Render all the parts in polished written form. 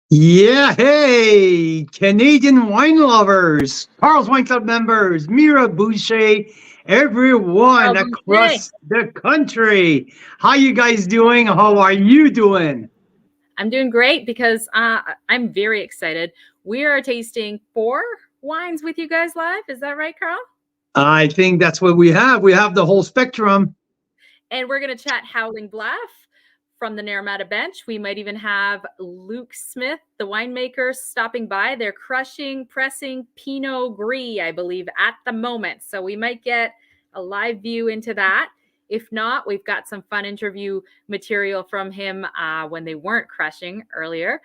Yeah, hey, Canadian wine lovers, Carl's Wine Club members, Mira Boucher, everyone Hey, across the country. How you guys doing? How are you doing? I'm doing great because I'm very excited. We are tasting four wines with you guys live. Is that right, Carl? I think that's what we have. We have the whole spectrum. And we're going to chat Howling Bluff from the Naramata Bench. We might even have Luke Smith, the winemaker, stopping by. They're pressing Pinot Gris, I believe, at the moment. So we might get a live view into that. If not, we've got some fun interview material from him when they weren't crushing earlier.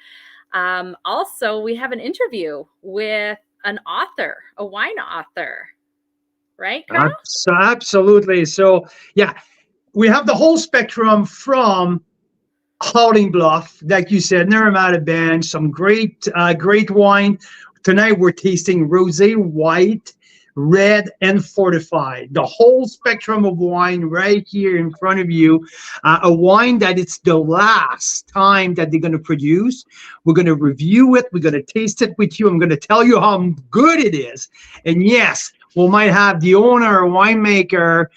Also, we have an interview with an author, a wine author, right, Carl? Absolutely. So, yeah, we have the whole spectrum from Howling Bluff, like you said, Naramata Bench, some great wine. Tonight we're tasting rosé, white, red, and fortified. The whole spectrum of wine right here in front of you. A wine that it's the last time that they're going to produce. We're going to review it. We're going to taste it with you. I'm going to tell you how good it is. And yes, we might have the owner, winemaker,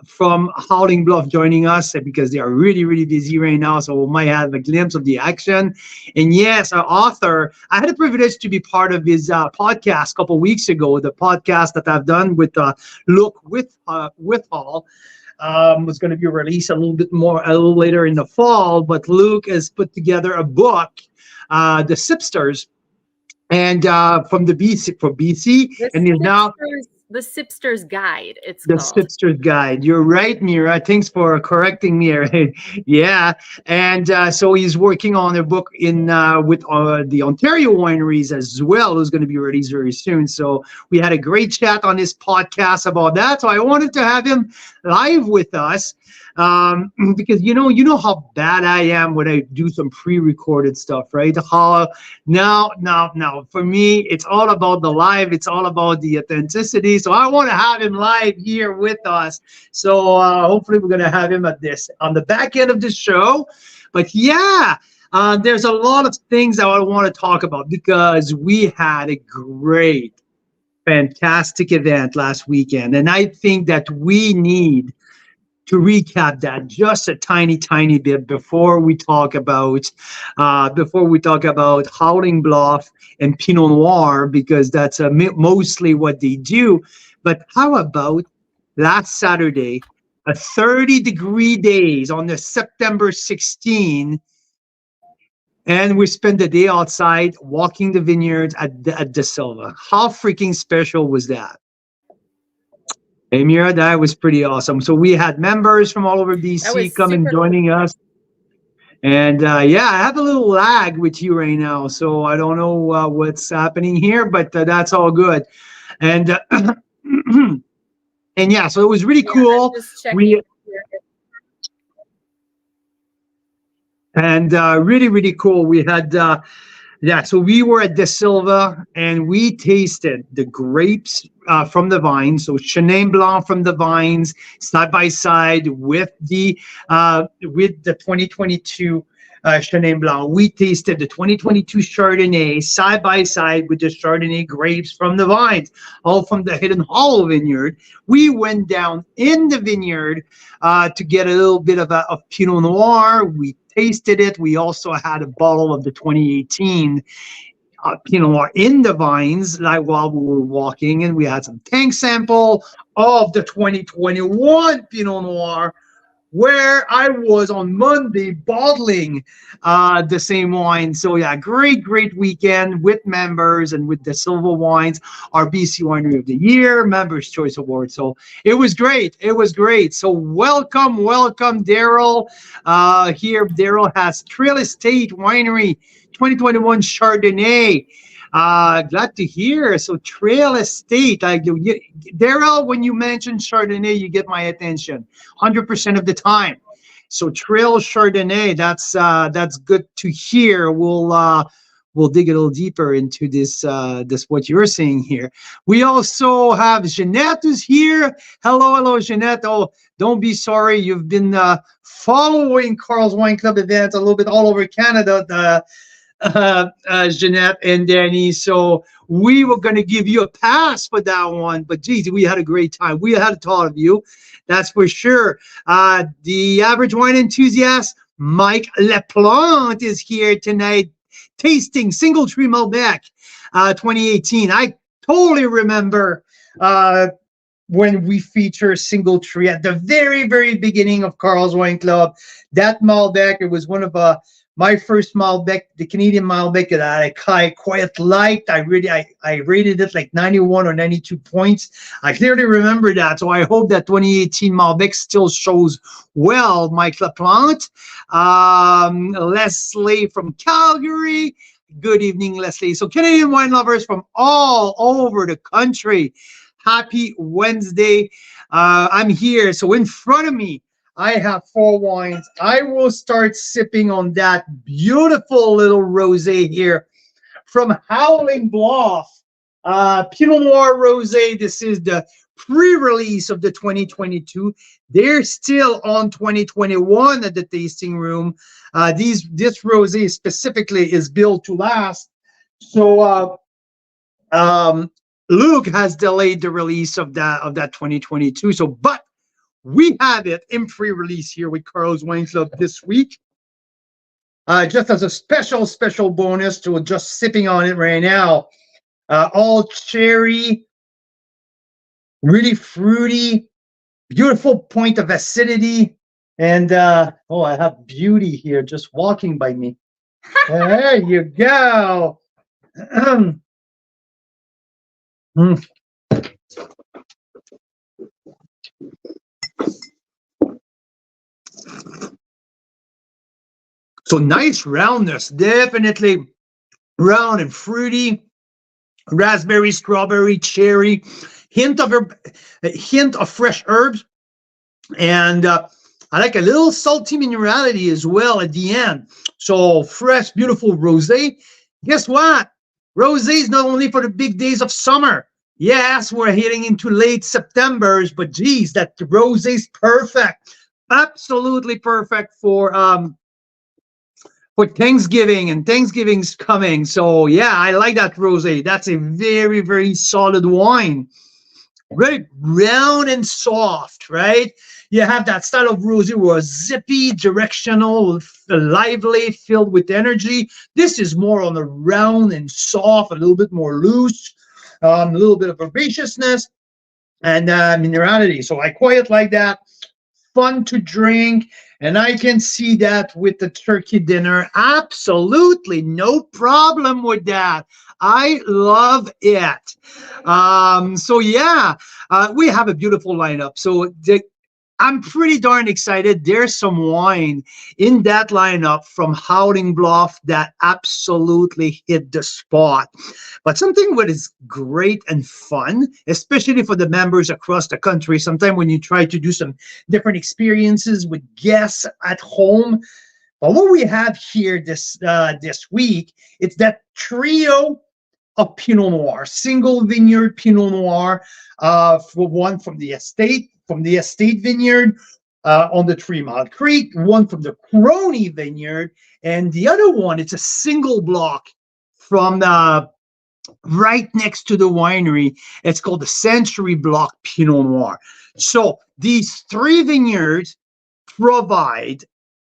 from Howling Bluff joining us because they are really, really busy right now. So we might have a glimpse of the action. And yes, our author, I had the privilege to be part of his podcast a couple of weeks ago, the podcast that I've done with Luke Whittall. Was going to be released a little later in the fall, but Luke has put together a book, the Sipsters, and from the BC, and is now The Sipster's Guide, it's the called. Sipster's Guide. You're right, Mira. Thanks for correcting me. Right? Yeah, and so he's working on a book in with the Ontario wineries as well, who's going to be released very soon. So we had a great chat on this podcast about that. So I wanted to have him live with us because you know how bad I am when I do some pre-recorded stuff, right? How now for me it's all about the live, it's all about the authenticity. So I want to have him live here with us. So hopefully we're going to have him at this on the back end of the show. But yeah, there's a lot of things that I want to talk about because we had a fantastic event last weekend, and I think that we need to recap that just a tiny bit before we talk about Howling Bluff and Pinot Noir, because that's mostly what they do. But how about last Saturday, a 30-degree days on the September 16, and we spent the day outside walking the vineyards at De Silva. How freaking special was that? Hey, Mira, that was pretty awesome. So we had members from all over BC come and joining us. And yeah, I have a little lag with you right now, so I don't know what's happening here, but that's all good. And and yeah, so it was really cool. Really cool. We had so we were at De Silva and we tasted the grapes from the vines. So Chenin Blanc from the vines, side by side with the 2022 Chenin Blanc. We tasted the 2022 Chardonnay side by side with the Chardonnay grapes from the vines, all from the Hidden Hollow vineyard. We went down in the vineyard to get a little bit of Pinot Noir. We tasted it. We also had a bottle of the 2018 Pinot Noir in the vines, like while we were walking, and we had some tank sample of the 2021 Pinot Noir, where I was on Monday bottling the same wine. So yeah, great weekend with members and with the De Wines, our BC Winery of the Year, Members' Choice Award. So it was great. So welcome, Daryl. Here, Daryl has Trail Estate Winery 2021 Chardonnay. Glad to hear. So Trail Estate, Daryl, when you mention Chardonnay, you get my attention 100% of the time. So Trail Chardonnay, that's good to hear. We'll dig a little deeper into this what you're saying here. We also have Jeanette who's here. Hello, Jeanette. Oh, don't be sorry. You've been following Carl's Wine Club events a little bit all over Canada Jeanette and Danny. So we were going to give you a pass for that one, but geez, we had a great time. We had a thought of you, that's for sure. The average wine enthusiast, Mike Laplante, is here tonight, tasting Single Tree Malbec 2018. I totally remember when we feature Single Tree at the very, very beginning of Carl's Wine Club. That Malbec, it was one of my first Malbec, the Canadian Malbec that I quite liked. I rated it like 91 or 92 points. I clearly remember that. So I hope that 2018 Malbec still shows well. Mike Laplante, Leslie from Calgary. Good evening, Leslie. So Canadian wine lovers from all over the country, happy Wednesday. I'm here. So in front of me, I have 4 wines. I will start sipping on that beautiful little rosé here from Howling Bluff. Pinot Noir Rosé. This is the pre-release of the 2022. They're still on 2021 at the tasting room. This rosé specifically is built to last. So Luke has delayed the release of that 2022. So, but we have it in pre-release here with Carl's Wine Club this week. Just as a special bonus to just sipping on it right now. All cherry, really fruity, beautiful point of acidity. And oh, I have beauty here just walking by me. There you go. So nice roundness, definitely round and fruity, raspberry, strawberry, cherry, hint of fresh herbs, and I like a little salty minerality as well at the end. So fresh, beautiful rosé. Guess what? Rosé is not only for the big days of summer. Yes, we're heading into late September, but geez, that rosé is perfect, absolutely perfect for Thanksgiving, and Thanksgiving's coming. So yeah, I like that rosé. That's a very, very solid wine. Very round and soft, right? You have that style of rosé where zippy, directional, lively, filled with energy. This is more on the round and soft, a little bit more loose, a little bit of herbaceousness and minerality. So I quite like that. Fun to drink. And I can see that with the turkey dinner. Absolutely no problem with that. I love it. So yeah, we have a beautiful lineup. So I'm pretty darn excited. There's some wine in that lineup from Howling Bluff that absolutely hit the spot. But something that is great and fun, especially for the members across the country, sometimes when you try to do some different experiences with guests at home. But what we have here this week, it's that trio of Pinot Noir, single vineyard Pinot Noir, for one from the estate vineyard on the 3 Mile Creek, one from the Crony vineyard, and the other one, it's a single block from right next to the winery. It's called the Century Block Pinot Noir. So these 3 vineyards provide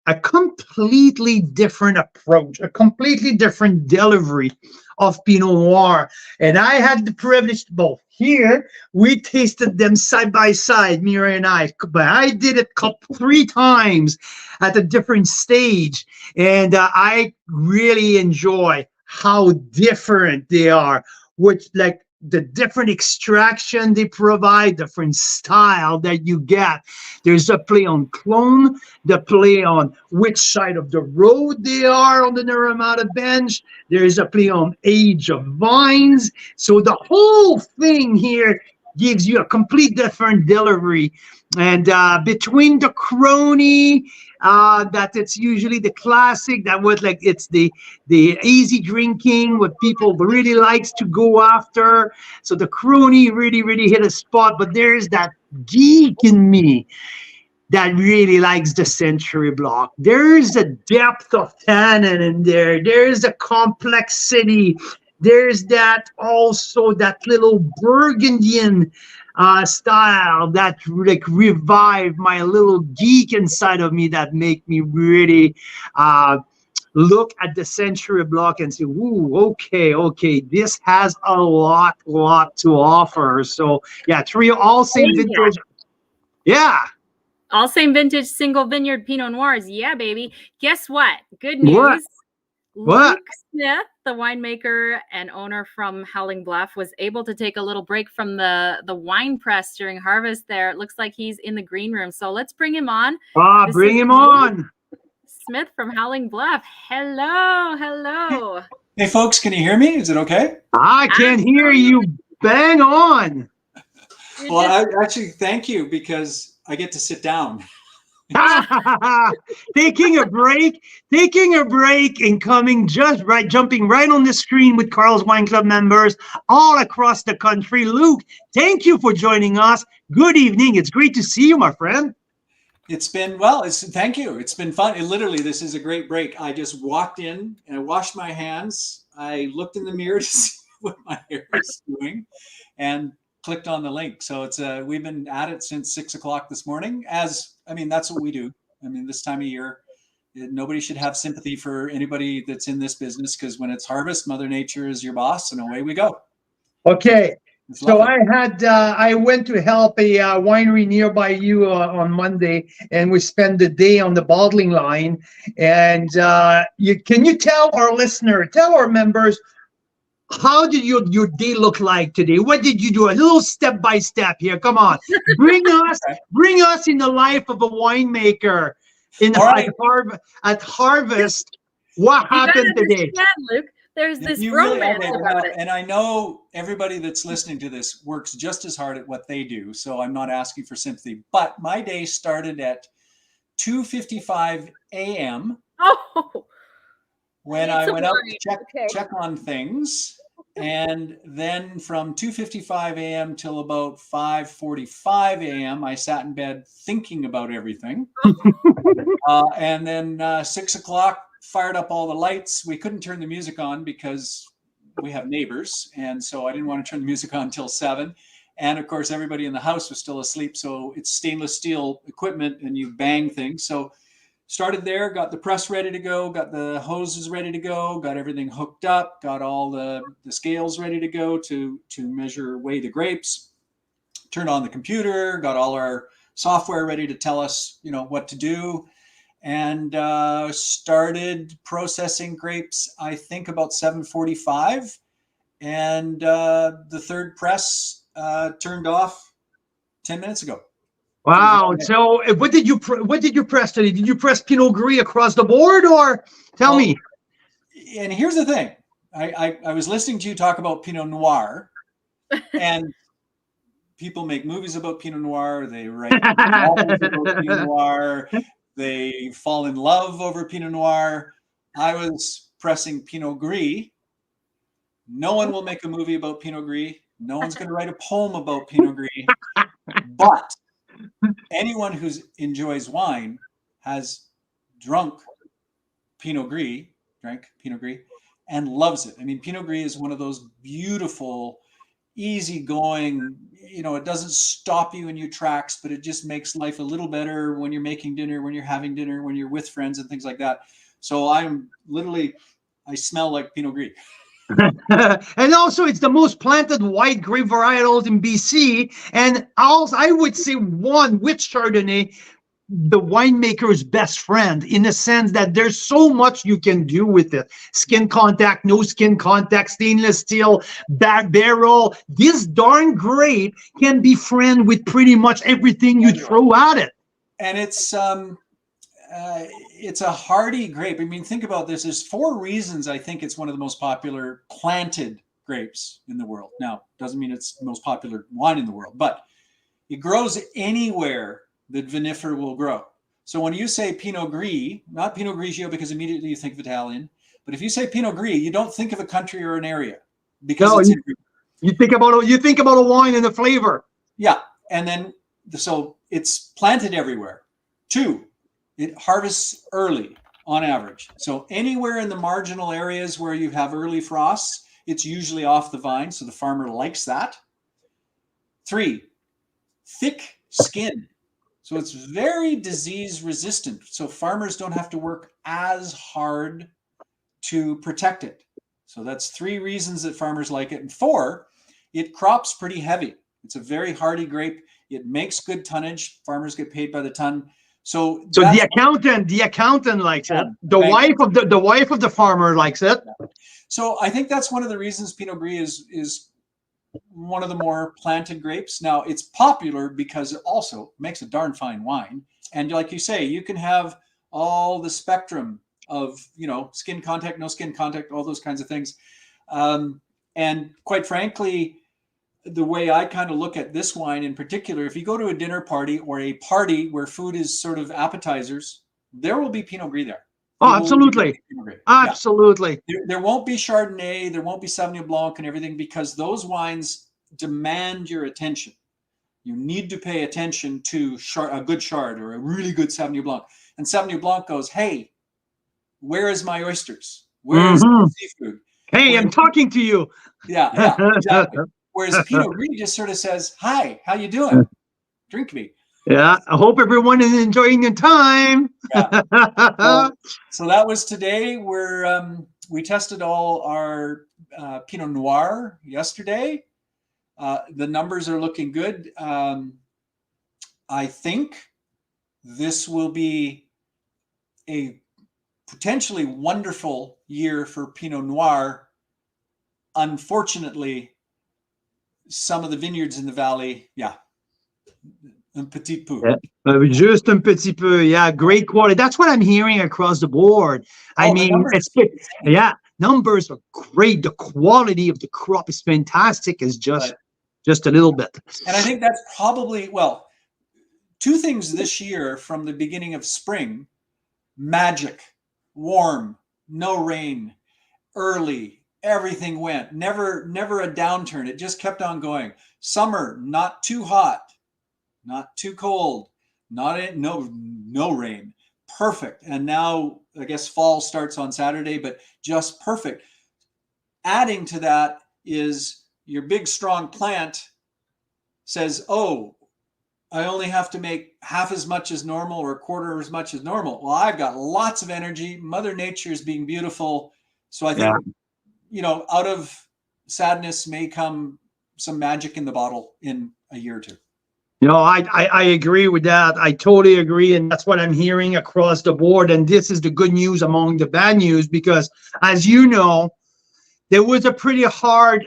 a completely different approach, a completely different delivery of Pinot Noir. And I had the privilege to both. Here, we tasted them side by side, Mira and I. But I did it 3 times at a different stage. And I really enjoy how different they are, which like the different extraction they provide, different style that you get. There's a play on clone, the play on which side of the road they are on the Naramata bench. There's a play on age of vines. So the whole thing here gives you a complete different delivery. And between the Crony, that it's usually the classic, that was like it's the easy drinking, what people really likes to go after. So the Crony really hit a spot, but there's that geek in me that really likes the Century Block. There's a depth of tannin in there. There's a complexity. There's that also that little Burgundian style that like revived my little geek inside of me that make me really look at the Century Block and say, "Ooh, okay, this has a lot to offer." So yeah, three all same vintage. Yeah. All same vintage single vineyard Pinot Noirs. Yeah, baby. Guess what? Good What? news. Luke Smith, the winemaker and owner from Howling Bluff, was able to take a little break from the wine press during harvest there. It looks like he's in the green room. So let's bring him on. Bring him on. Smith from Howling Bluff. Hello. Hey, folks, can you hear me? Is it okay? I can hear you. Bang on. Well, I actually thank you because I get to sit down. taking a break and jumping right on the screen with Carl's Wine Club members all across the country. Luke, thank you for joining us. Good evening. It's great to see you, my friend. Thank you. It's been fun. This is a great break. I just walked in and I washed my hands. I looked in the mirror to see what my hair is doing and clicked on the link. So we've been at it since 6 o'clock this morning. That's what we do. This time of year, nobody should have sympathy for anybody that's in this business, because when it's harvest, Mother Nature is your boss, and away we go. Okay. So I went to help a winery nearby you on Monday, and we spent the day on the bottling line. And can you tell our members, how did your day look like today? What did you do? A little step by step here. Come on, bring us in the life of a winemaker at harvest. What happened today, Luke? There's this romance about it. And I know everybody that's listening to this works just as hard at what they do, so I'm not asking for sympathy. But my day started at 2:55 a.m. Oh, when I went out to check on things. And then from 2:55 a.m. till about 5:45 a.m., I sat in bed thinking about everything. And then 6 o'clock, fired up all the lights. We couldn't turn the music on because we have neighbors. And so I didn't want to turn the music on until 7. And of course, everybody in the house was still asleep. So it's stainless steel equipment and you bang things. So started there, got the press ready to go, got the hoses ready to go, got everything hooked up, got all the scales ready to go to weigh the grapes, turned on the computer, got all our software ready to tell us, what to do, and started processing grapes, I think about 7:45. And the third press turned off 10 minutes ago. Wow. So what did you press today? Did you press Pinot Gris across the board, or tell me? And here's the thing. I was listening to you talk about Pinot Noir, and people make movies about Pinot Noir. They write novels about Pinot Noir. They fall in love over Pinot Noir. I was pressing Pinot Gris. No one will make a movie about Pinot Gris. No one's going to write a poem about Pinot Gris. But anyone who enjoys wine has drank Pinot Gris, and loves it. Pinot Gris is one of those beautiful, easygoing, it doesn't stop you in your tracks, but it just makes life a little better when you're making dinner, when you're having dinner, when you're with friends and things like that. So I smell like Pinot Gris. And also, it's the most planted white grape varietals in BC. And also, I would say with Chardonnay, the winemaker's best friend, in the sense that there's so much you can do with it. Skin contact, no skin contact, stainless steel, barrel. This darn grape can be friend with pretty much everything you throw at it. And it's a hardy grape. Think about this. There's 4 reasons I think it's one of the most popular planted grapes in the world. Now, doesn't mean it's the most popular wine in the world, but it grows anywhere that vinifera will grow. So when you say Pinot Gris, not Pinot Grigio, because immediately you think of Italian, but if you say Pinot Gris, you don't think of a country or an area, because you think about a wine and a flavor. Yeah, and then so it's planted everywhere. 2, it harvests early on average. So anywhere in the marginal areas where you have early frosts, it's usually off the vine. So the farmer likes that. 3, thick skin. So it's very disease resistant. So farmers don't have to work as hard to protect it. So that's 3 reasons that farmers like it. And 4, it crops pretty heavy. It's a very hardy grape. It makes good tonnage. Farmers get paid by the ton. So the accountant likes it. The wife of the farmer likes it. So I think that's one of the reasons Pinot Gris is one of the more planted grapes. Now it's popular because it also makes a darn fine wine. And like you say, you can have all the spectrum of, skin contact, no skin contact, all those kinds of things. And quite frankly, the way I kind of look at this wine in particular, if you go to a dinner party or a party where food is sort of appetizers, there will be Pinot Gris there. Oh, absolutely. Absolutely. Yeah. There won't be Chardonnay, there won't be Sauvignon Blanc and everything, because those wines demand your attention. You need to pay attention to a good Chard or a really good Sauvignon Blanc. And Sauvignon Blanc goes, hey, where is my oysters? Where is the seafood? Hey, I'm talking to you. Yeah, exactly. Whereas Pinot Gris just sort of says, hi, how you doing? Drink me. Yeah, I hope everyone is enjoying the time. Yeah. So that was today. We tested all our Pinot Noir yesterday. The numbers are looking good. I think this will be a potentially wonderful year for Pinot Noir. Unfortunately, some of the vineyards in the valley, un petit peu. Just un petit peu, great quality. That's what I'm hearing across the board. I mean, numbers are great. The quality of the crop is fantastic. It's just a little bit. And I think that's probably, 2 things this year from the beginning of spring: magic, warm, no rain, early. Everything went, never a downturn. It just kept on going. Summer, not too hot, not too cold, no rain. Perfect. And now I guess fall starts on Saturday, but just perfect. Adding to that is your big, strong plant says, oh, I only have to make half as much as normal or a quarter as much as normal. Well, I've got lots of energy. Mother Nature is being beautiful. So I think, out of sadness may come some magic in the bottle in a year or 2. I agree with that. I totally agree. And that's what I'm hearing across the board. And this is the good news among the bad news, because as you know, there was a pretty hard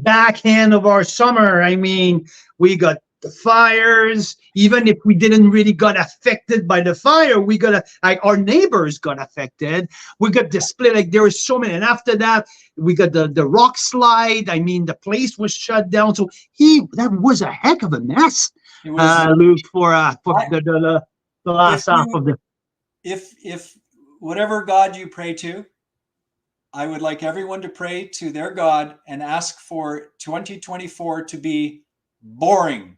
backhand of our summer. I mean, we got the fires. Even if we didn't really got affected by the fire, we got our neighbors got affected. We got the split. Like there was so many, and after that, we got the rock slide. I mean, the place was shut down. So that was a heck of a mess, Luke, for the last half of the. If whatever God you pray to, I would like everyone to pray to their God and ask for 2024 to be boring.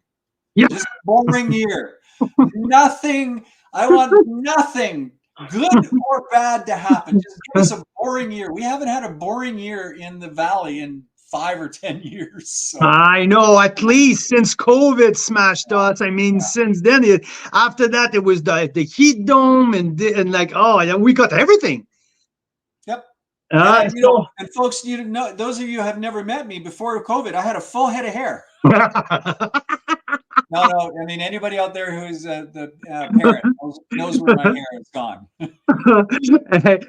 Just a boring year. Nothing. I want nothing good or bad to happen. Just give us a boring year. We haven't had a boring year in the valley in 5 or 10 years. So. I know, at least since COVID smashed us. I mean, since then, after that, it was the heat dome and we got everything. Yep. And folks, those of you who have never met me before COVID, I had a full head of hair. No. I mean, anybody out there who's the parent knows where my hair is gone.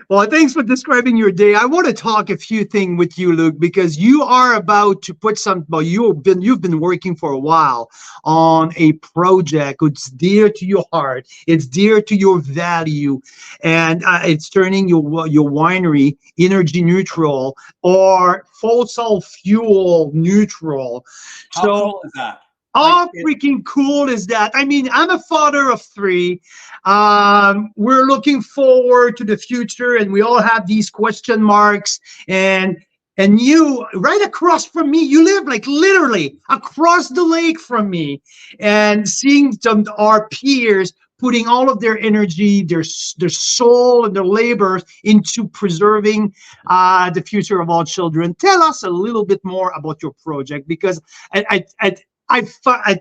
Well, thanks for describing your day. I want to talk a few things with you, Luke, because you are about to put you've been working for a while on a project that's dear to your heart. It's dear to your value, and it's turning your winery energy neutral or fossil fuel neutral. How cool is that? How freaking cool is that? I mean, I'm a father of 3. We're looking forward to the future, and we all have these question marks. And you, right across from me, you live like literally across the lake from me, and seeing our peers putting all of their energy, their soul and their labor into preserving the future of all children. Tell us a little bit more about your project, because I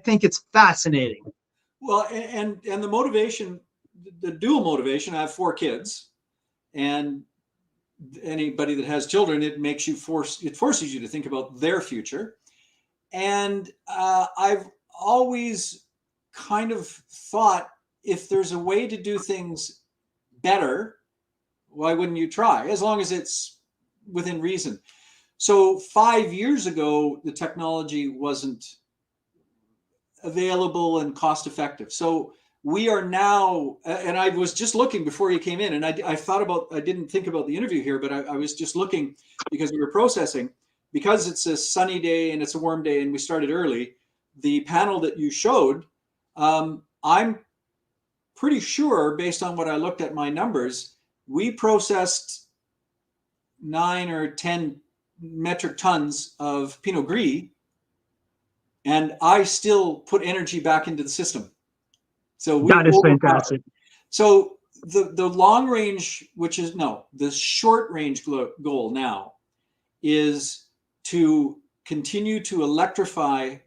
think it's fascinating. Well, and the motivation, the dual motivation, I have 4 kids, and anybody that has children, it forces you to think about their future. And I've always kind of thought, if there's a way to do things better, why wouldn't you try? As long as it's within reason. So 5 years ago, the technology wasn't available and cost effective. So we are now, and I was just looking before you came in, and I thought about, I didn't think about the interview here, but I was just looking because we were processing, because it's a sunny day and it's a warm day and we started early. The panel that you showed, I'm pretty sure, based on what I looked at my numbers, we processed 9 or 10 metric tons of Pinot Gris, and I still put energy back into the system. So that is fantastic. So the long range, the short range goal now is to continue to electrify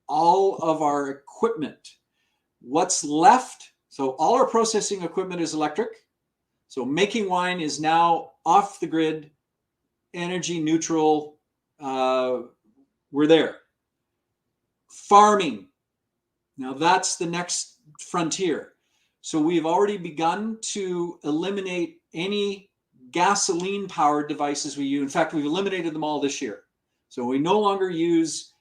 all of our equipment. What's left, so all our processing equipment is electric. So making wine is now off the grid, energy neutral. We're there. Farming, now that's the next frontier. So we've already begun to eliminate any gasoline powered devices we use. In fact, we've eliminated them all this year. So we no longer use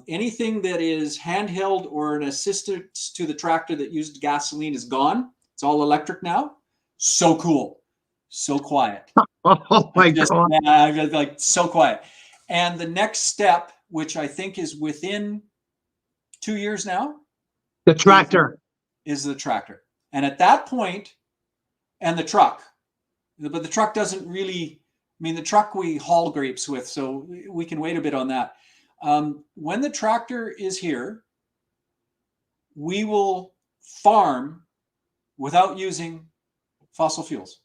anything that is handheld or an assistance to the tractor that used gasoline is gone. It's all electric now. So cool. So quiet. Oh my God. Like so quiet. And the next step, which I think is within 2 years now, the tractor is the tractor. And at that point, and the truck, but the truck doesn't really, the truck we haul grapes with, so we can wait a bit on that. When the tractor is here, we will farm without using fossil fuels.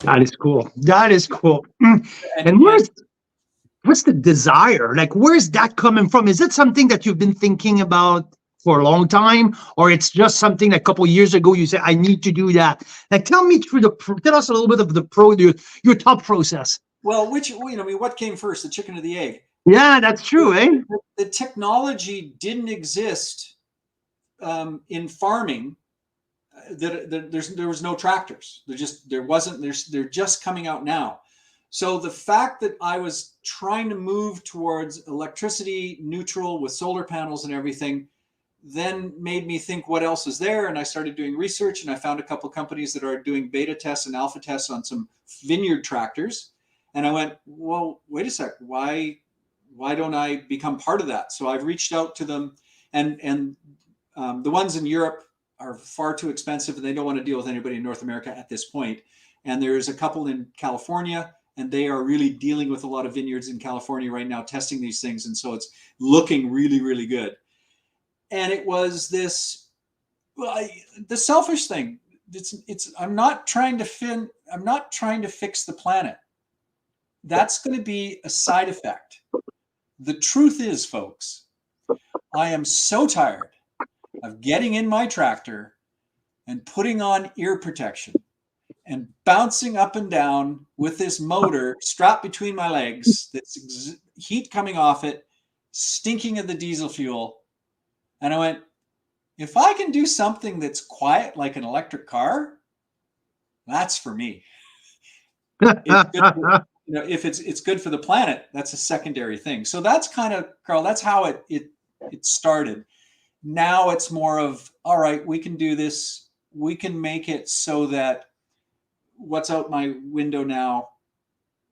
That is cool. That is cool. And what's the desire? Like, where's that coming from? Is it something that you've been thinking about for a long time, or it's just something a couple of years ago you said, I need to do that? Like, tell us a little bit of your thought process. Well, what came first, the chicken or the egg? Yeah, that's true, eh? The technology didn't exist in farming. There was no tractors. They're just coming out now. So the fact that I was trying to move towards electricity neutral with solar panels and everything then made me think, what else is there? And I started doing research, and I found a couple of companies that are doing beta tests and alpha tests on some vineyard tractors. And I went, well, wait a sec, why don't I become part of that? So I've reached out to them, and the ones in Europe are far too expensive, and they don't want to deal with anybody in North America at this point. And there's a couple in California, and they are really dealing with a lot of vineyards in California right now, testing these things. And so it's looking really, really good. And it was the selfish thing. I'm not trying to fix the planet. That's going to be a side effect. The truth is, folks, I am so tired of getting in my tractor and putting on ear protection and bouncing up and down with this motor strapped between my legs, that's heat coming off it, stinking of the diesel fuel. And I went, if I can do something that's quiet like an electric car, that's for me. If it's good for the planet, that's a secondary thing. So that's kind of, Carl, that's how it started. Now it's more of, all right, we can do this. We can make it so that what's out my window now,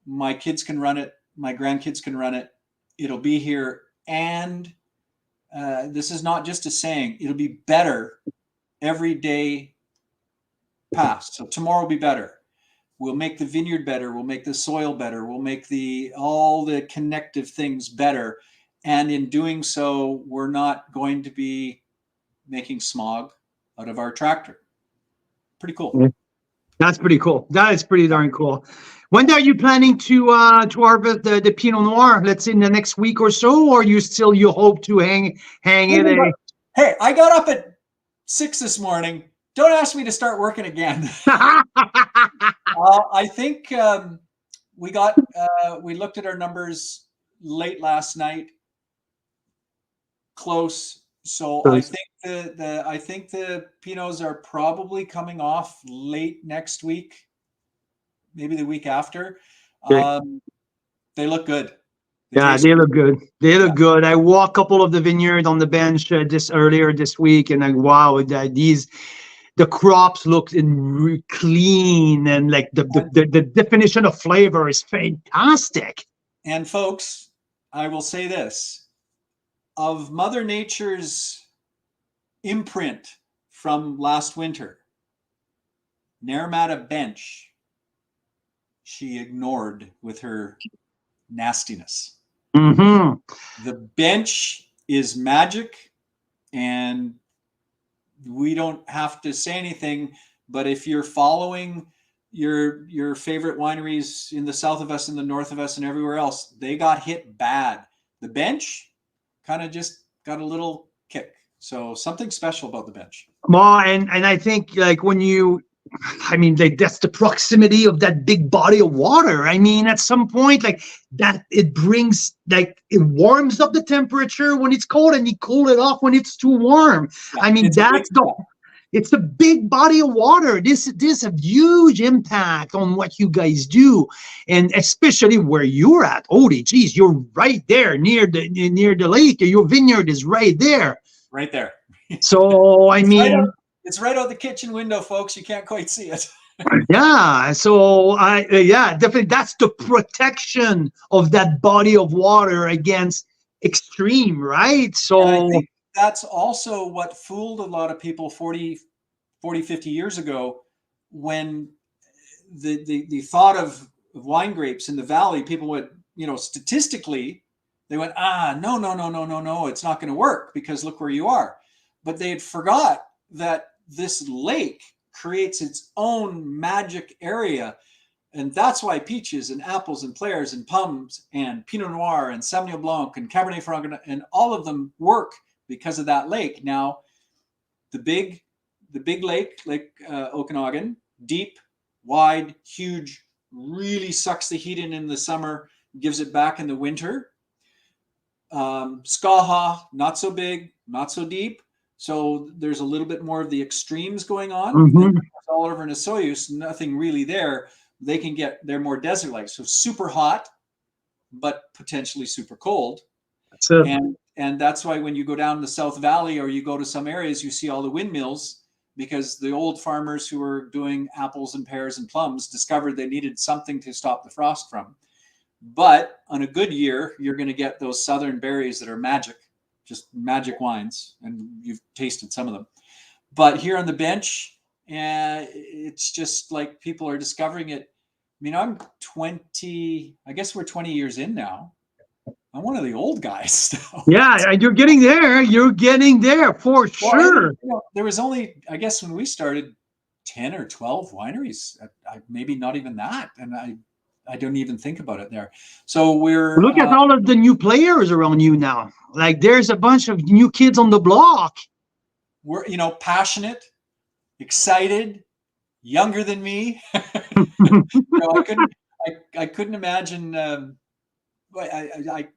my kids can run it, my grandkids can run it. It'll be here. And this is not just a saying, it'll be better every day past. So tomorrow will be better. We'll make the vineyard better. We'll make the soil better. We'll make all the connective things better. And in doing so, we're not going to be making smog out of our tractor. Pretty cool. Yeah. That's pretty cool. That is pretty darn cool. When are you planning to harvest the Pinot Noir? Let's say in the next week or so, or you hope to hang it? Hey, I got up at 6 this morning. Don't ask me to start working again. I think we looked at our numbers late last night. Close. So I think the Pinots are probably coming off late next week, maybe the week after. Okay. They look good. They look good. They look good. I walked a couple of the vineyard on the bench earlier this week, and wow, the crops look clean, and like the definition of flavor is fantastic. And folks, I will say this. Of Mother Nature's imprint from last winter, Naramata bench, she ignored with her nastiness. Mm-hmm. The bench is magic, and we don't have to say anything, but if you're following your favorite wineries in the south of us, in the north of us, and everywhere else, they got hit bad. The bench kind of just got a little kick. So something special about the bench. Well, and I think like that's the proximity of that big body of water. I mean, at some point, like that, it brings, like, it warms up the temperature when it's cold, and you cool it off when it's too warm. Yeah, I mean, it's a big body of water. This a huge impact on what you guys do, and especially where you're at. Holy geez, you're right there near the lake. Your vineyard is right there. Right there. So I mean, it's right out the kitchen window, folks. You can't quite see it. Yeah. So definitely that's the protection of that body of water against extreme, right? So I think that's also what fooled a lot of people 40, 50 years ago, when the thought of wine grapes in the valley, people went, statistically, they went, no, it's not going to work because look where you are. But they had forgot that this lake creates its own magic area. And that's why peaches and apples and pears and plums and Pinot Noir and Sauvignon Blanc and Cabernet Franc and all of them work because of that lake. Now, the big lake, Lake Okanagan, deep, wide, huge, really sucks the heat in the summer, gives it back in the winter. Skaha, not so big, not so deep. So there's a little bit more of the extremes going on. Mm-hmm. All over Nasoyus, nothing really there. They're more desert-like. So super hot, but potentially super cold. And that's why when you go down the South Valley or you go to some areas, you see all the windmills, because the old farmers who were doing apples and pears and plums discovered they needed something to stop the frost from. But on a good year, you're going to get those southern berries that are magic, just magic wines, and you've tasted some of them. But here on the bench, it's just like people are discovering it. I mean, I'm 20, I guess we're 20 years in now. I'm one of the old guys still. Yeah, you're getting there. You're getting there for sure. There was only, I guess when we started, 10 or 12 wineries, maybe not even that. And I don't even think about it there. So look at all of the new players around you now. Like there's a bunch of new kids on the block. We're, passionate, excited, younger than me. I couldn't imagine. I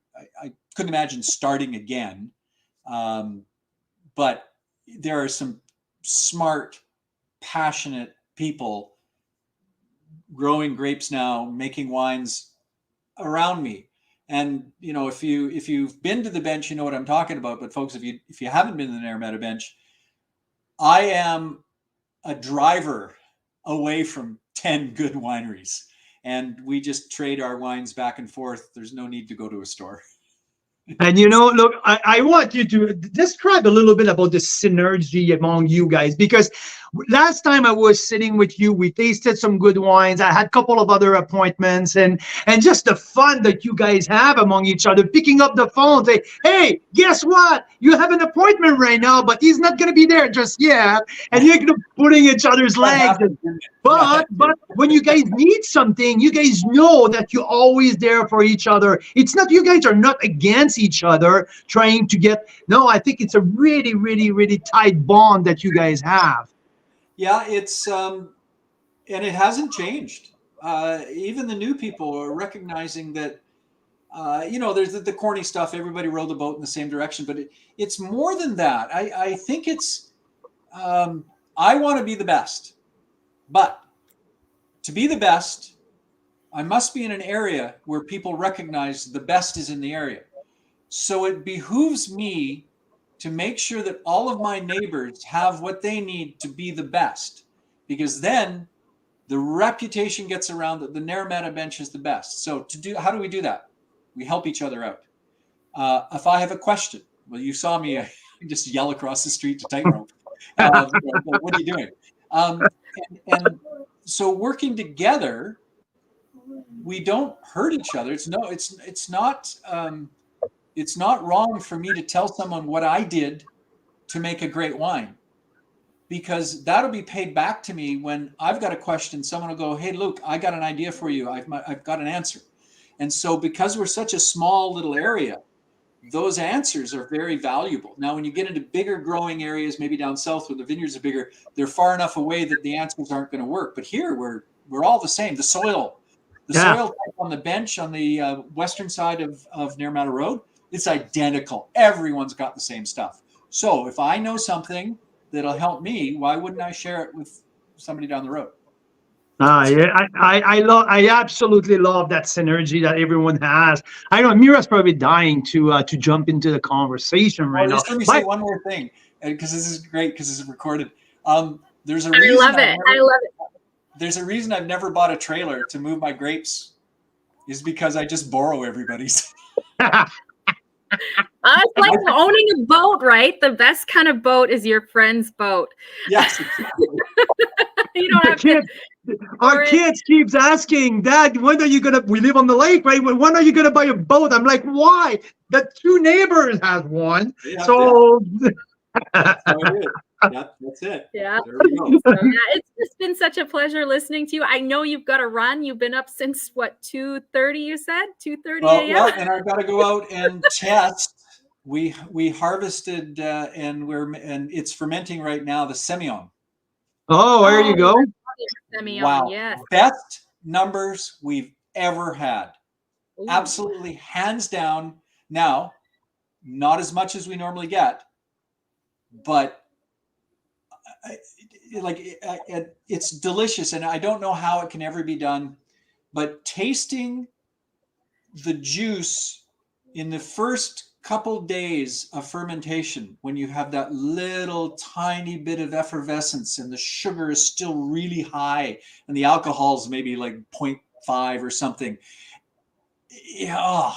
couldn't imagine starting again. But there are some smart, passionate people growing grapes now, making wines around me. And if you've been to the bench, you know what I'm talking about. But folks, if you haven't been to the Naramata bench, I am a driver away from 10 good wineries, and we just trade our wines back and forth. There's no need to go to a store. And look, I want you to describe a little bit about the synergy among you guys, because last time I was sitting with you, we tasted some good wines. I had a couple of other appointments, and just the fun that you guys have among each other, picking up the phone, say, hey, guess what? You have an appointment right now, but he's not going to be there just yet. And you're putting each other's legs. But when you guys need something, you guys know that you're always there for each other. It's not, you guys are not against each other trying to get, no, I think it's a really, really, really tight bond that you guys have. Yeah, it's, and it hasn't changed. Even the new people are recognizing that, there's the corny stuff. Everybody rowed the boat in the same direction, but it's more than that. I think it's, I want to be the best. But to be the best, I must be in an area where people recognize the best is in the area. So it behooves me to make sure that all of my neighbors have what they need to be the best, because then the reputation gets around that the Naramata bench is the best. So how do we do that? We help each other out. If I have a question, well, you saw me just yell across the street to tightrope. What are you doing? And so working together, we don't hurt each other. It's not wrong for me to tell someone what I did to make a great wine, because that'll be paid back to me when I've got a question. Someone will go, hey, Luke, I got an idea for you. I've got an answer. And so because we're such a small little area, those answers are very valuable. Now, when you get into bigger growing areas, maybe down south where the vineyards are bigger, they're far enough away that the answers aren't going to work. But here we're all the same. The soil type on the bench on the western side of Naramata Road, it's identical. Everyone's got the same stuff. So if I know something that'll help me, why wouldn't I share it with somebody down the road? Yeah, I absolutely love that synergy that everyone has. I know Mira's probably dying to jump into the conversation right now. Let me say one more thing, because this is great, because this is recorded. There's a reason I love it. There's a reason I've never bought a trailer to move my grapes, is because I just borrow everybody's. It's like owning a boat, right? The best kind of boat is your friend's boat. Yes, exactly. You don't have to. Our kids keeps asking, Dad, when are you gonna? We live on the lake, right? When are you gonna buy a boat? I'm like, why? The two neighbors have one, so. That's how it is. That's it. Yeah. There we go. So, it's just been such a pleasure listening to you. I know you've got to run. You've been up since what, 2:30? You said 2:30 a.m. Well, and I've got to go out and test. We harvested and it's fermenting right now. The Semillon. Oh, there you go. Semillon, wow. Yes. Best numbers we've ever had. Ooh. Absolutely, hands down. Now, not as much as we normally get, but it's delicious, and I don't know how it can ever be done, but tasting the juice in the first couple days of fermentation, when you have that little tiny bit of effervescence and the sugar is still really high and the alcohol is maybe like 0.5 or something. Yeah,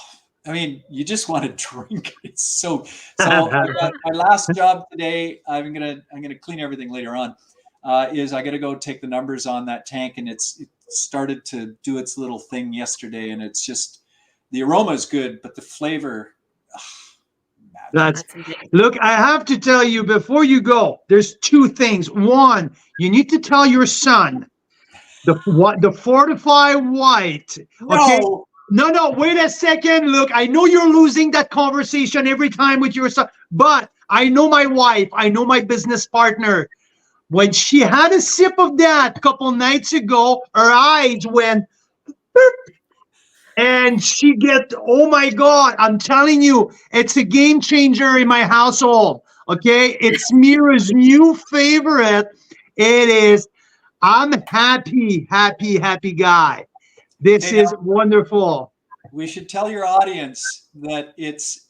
I mean, you just want to drink. It's so my last job today, I'm gonna clean everything later on, is I gotta go take the numbers on that tank, and it started to do its little thing yesterday, and it's just, the aroma is good, but the flavor, look, I have to tell you before you go, there's two things. One, you need to tell your son the fortified white. Okay. No, wait a second. Look, I know you're losing that conversation every time with your son, but I know my wife, I know my business partner. When she had a sip of that a couple nights ago, her eyes went boop, and she oh my God, I'm telling you, it's a game changer in my household. Okay. It's Mira's new favorite. It is. I'm happy guy. This is wonderful. We should tell your audience that it's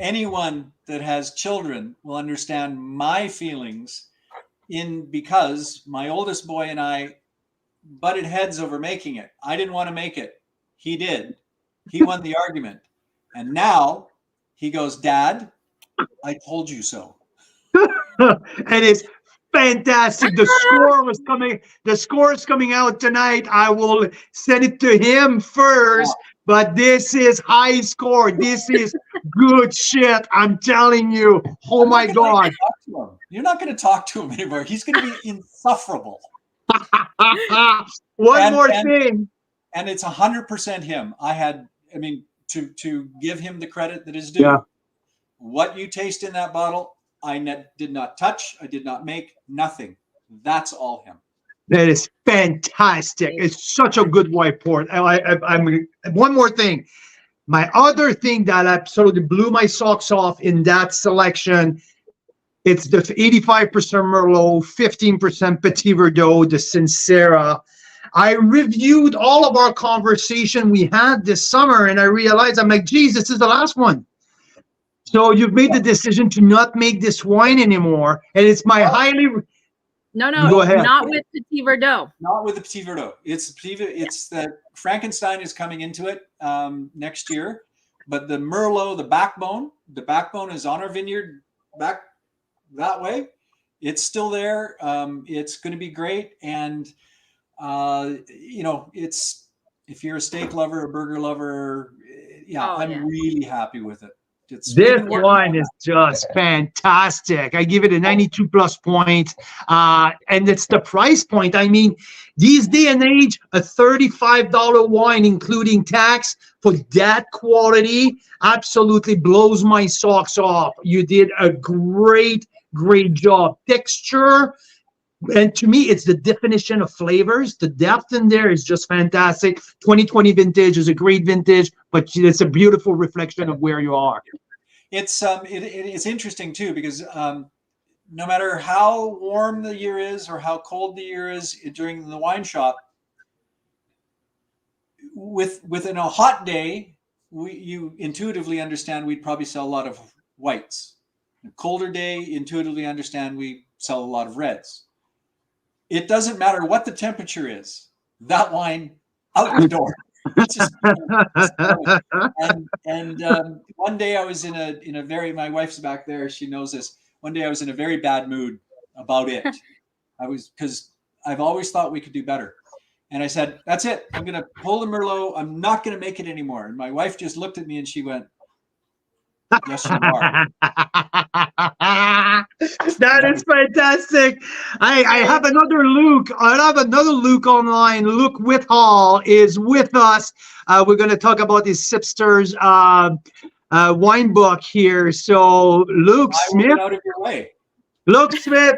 anyone that has children will understand my feelings because my oldest boy and I butted heads over making it. I didn't want to make it. He did. He won the argument. And now he goes, Dad, I told you so. And it's fantastic. The score is coming out tonight. I will send it to him first, but this is high score. This is good shit. I'm telling you. Oh my God. You're not going to talk to him anymore. He's going to be insufferable. One more thing. And it's 100% him. To give him the credit that is due, what you taste in that bottle, I did not touch. I did not make nothing. That's all him. That is fantastic. It's such a good white port. I'm one more thing. My other thing that absolutely blew my socks off in that selection, it's the 85% Merlot, 15% Petit Verdot, the Sincera. I reviewed all of our conversation we had this summer, and I realized, I'm like, geez, this is the last one. So you've made the decision to not make this wine anymore, and it's my No, go ahead. Not with Petit Verdot. Not with the Petit Verdot. It's the Frankenstein is coming into it next year, but the Merlot, the backbone is on our vineyard back that way. It's still there. It's going to be great, and it's, if you're a steak lover, a burger lover, I'm really happy with it. This wine is just fantastic. I give it a 92 plus point. And it's the price point. I mean, these day and age, a $35 wine, including tax, for that quality, absolutely blows my socks off. You did a great job. Texture. And to me, it's the definition of flavors. The depth in there is just fantastic. 2020 vintage is a great vintage, but it's a beautiful reflection of where you are. It's interesting too, because no matter how warm the year is or how cold the year is during the wine shop, within a hot day, you intuitively understand we'd probably sell a lot of whites. A colder day, intuitively understand we sell a lot of reds. It doesn't matter what the temperature is. That wine out the door. One day I was in a very, my wife's back there. She knows this. One day I was in a very bad mood about it. Because I've always thought we could do better. And I said, that's it. I'm going to pull the Merlot. I'm not going to make it anymore. And my wife just looked at me and she went, yes, you are. That is fantastic. I have another Luke. I have another Luke online. Luke Whittall is with us. We're going to talk about his Sipster's wine book here. So Luke Smith. Out of your way. Luke Smith,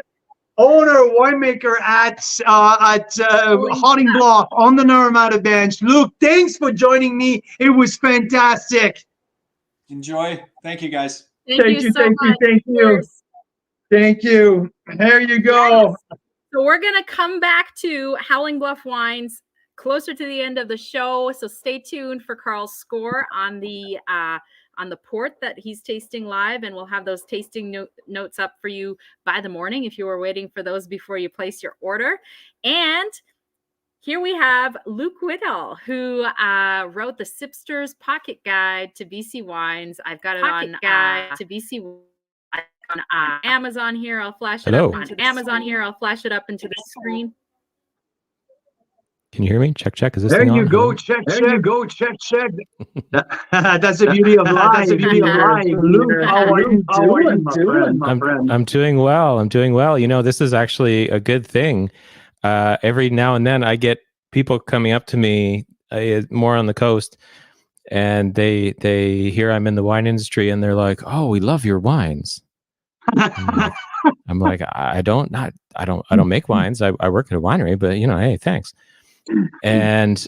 owner, winemaker at Howling Bluff on the Narmada Bench. Luke, thanks for joining me. It was fantastic. Enjoy. Thank you, guys. Thank you so much. Thank you. There you go. Yes. So we're going to come back to Howling Bluff Wines closer to the end of the show. So stay tuned for Carl's score on the port that he's tasting live, and we'll have those tasting notes up for you by the morning if you were waiting for those before you place your order. And here we have Luke Whittall, who wrote the Sipster's Pocket Guide to BC Wines. I've got it on to BC on Amazon here. I'll flash it up on Amazon here. I'll flash it up into the screen. Can you hear me? Check. Is this there thing you on? Go. Check. There you go. Check. That's the beauty of live. That's the beauty of live. Luke, how are you doing, my friend? I'm doing well. You know, this is actually a good thing. Every now and then I get people coming up to me more on the coast, and they hear I'm in the wine industry, and they're like, "Oh, we love your wines." I'm like, I don't make wines. I work at a winery, but hey, thanks. And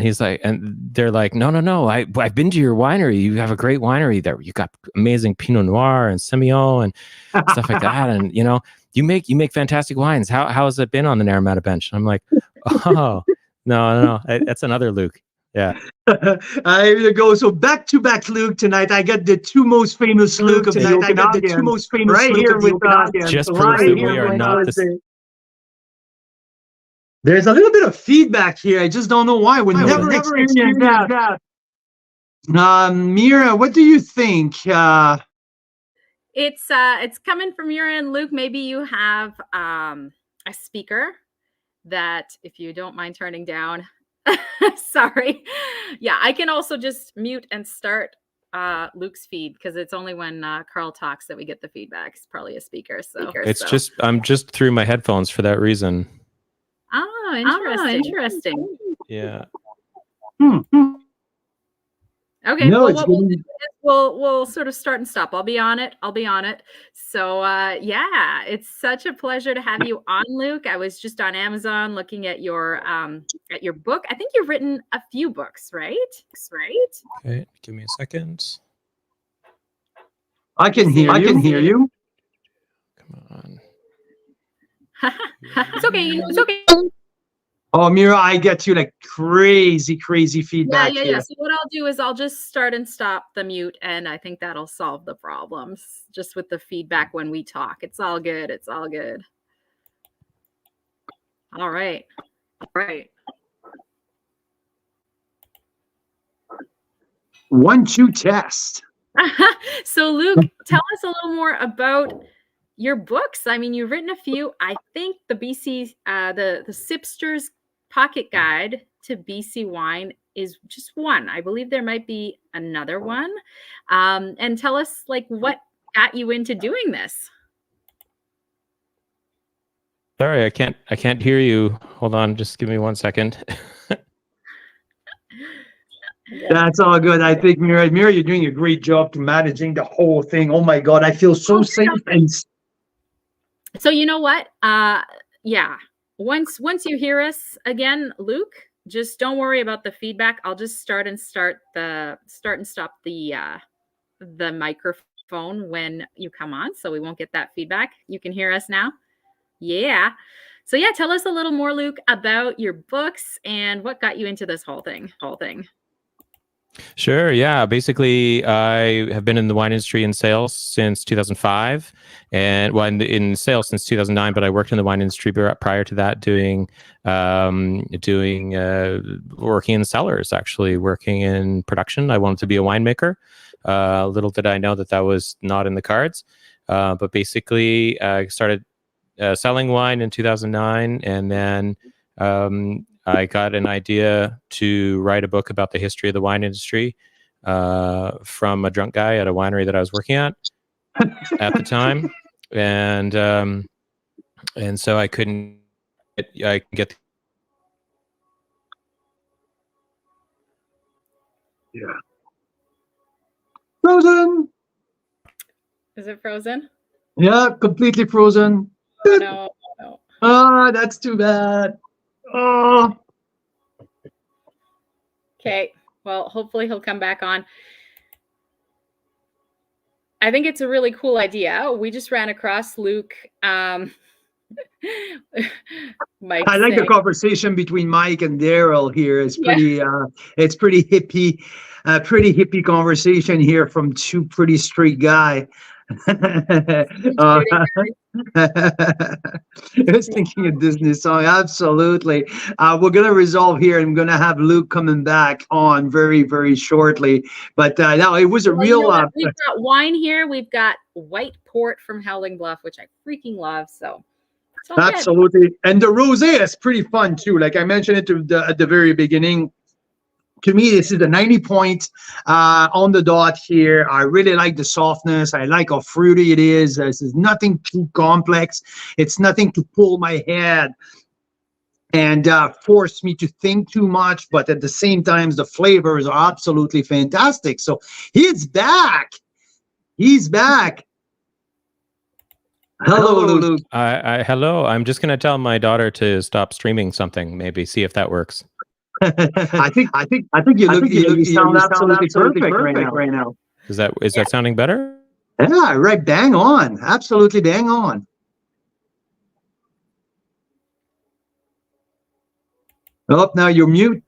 he's like, and they're like, no, I've been to your winery. You have a great winery there. You got amazing Pinot Noir and Semillon and stuff like that. And you make fantastic wines. How has it been on the Narmada Bench? I'm like, oh, no, that's another Luke. Yeah. Here you go. So back to back Luke tonight. I got the two most famous Luke of tonight. I got the two most famous right Luke here with us. Just proves that we are not the same. There's a little bit of feedback here. I just don't know why. We never experienced that. Mira, what do you think? It's coming from your end, Luke. Maybe you have a speaker that, if you don't mind turning down. Sorry. Yeah, I can also just mute and start Luke's feed, because it's only when Carl talks that we get the feedback. It's probably a speaker. So it's I'm just through my headphones for that reason. Oh, interesting. Yeah. Okay. No, Well, what we'll do is we'll sort of start and stop. I'll be on it. So yeah, it's such a pleasure to have you on, Luke. I was just on Amazon looking at your book. I think you've written a few books, right? Okay, give me a second. I can hear you. Come on. It's okay. It's okay. Oh, Mira, I get you like crazy feedback. Yeah. So what I'll do is I'll just start and stop the mute, and I think that'll solve the problems just with the feedback when we talk. It's all good. All right. 1, 2 test. So Luke, tell us a little more about your books. I mean, you've written a few. I think the BC, the Sipster's Pocket Guide to BC Wine is just one. I believe there might be another one. And tell us, like, what got you into doing this? Sorry, I can't hear you. Hold on, just give me 1 second. That's all good. I think, Mira, you're doing a great job to managing the whole thing. Oh my God, I feel so safe. And so you know what? Yeah. Once you hear us again, Luke, just don't worry about the feedback. I'll just start and stop the microphone when you come on, so we won't get that feedback. You can hear us now. Yeah. So yeah, tell us a little more, Luke, about your books and what got you into this whole thing. Sure. Yeah. Basically, I have been in the wine industry in sales since 2005, and in sales since 2009. But I worked in the wine industry prior to that, working in cellars, actually working in production. I wanted to be a winemaker. Little did I know that was not in the cards. But basically, I started selling wine in 2009, and then I got an idea to write a book about the history of the wine industry from a drunk guy at a winery that I was working at the time, and so I couldn't get. Yeah. Frozen. Is it frozen? Yeah, completely frozen. Oh, no. Oh, that's too bad. Oh. Okay. Well, hopefully he'll come back on. I think it's a really cool idea. We just ran across Luke. I like the conversation between Mike and Daryl here. It's pretty it's pretty hippie conversation here from two pretty straight guy. I was thinking a Disney song. Absolutely. We're going to resolve here. I'm going to have Luke coming back on very, very shortly. But no, it was a real... we've got wine here. We've got white port from Howling Bluff, which I freaking love. So absolutely. Good. And the rosé is pretty fun too. Like I mentioned it at the very beginning. To me, this is a 90 points on the dot here. I really like the softness. I like how fruity it is. This is nothing too complex. It's nothing to pull my head and force me to think too much. But at the same time, the flavors are absolutely fantastic. So he's back. He's back. Hello, Luke. Hello. I'm just going to tell my daughter to stop streaming something. Maybe see if that works. I think you sound absolutely perfect right now. Is that sounding better? Yeah, right. Bang on. Absolutely bang on. Oh, now you're mute.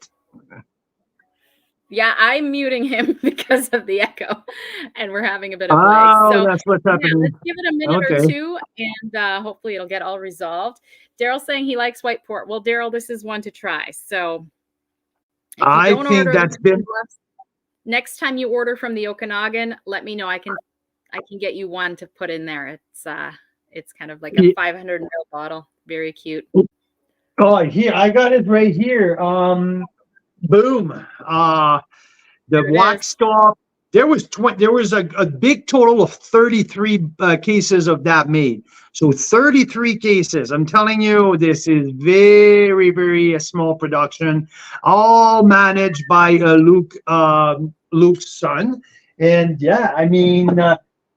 Yeah, I'm muting him because of the echo, and we're having a bit of lag. So that's what's happening. Yeah, let's give it a minute or two, and hopefully it'll get all resolved. Daryl's saying he likes white port. Well, Daryl, this is one to try. So I think that's been... next time you order from the Okanagan, let me know. I can get you one to put in there. It's kind of like a 500 ml bottle. Very cute. Oh, here I got it right here. Boom. The wax stop. There was a big total of 33 cases of that made. So 33 cases. I'm telling you, this is very, very small production, all managed by Luke's son. And yeah, I mean,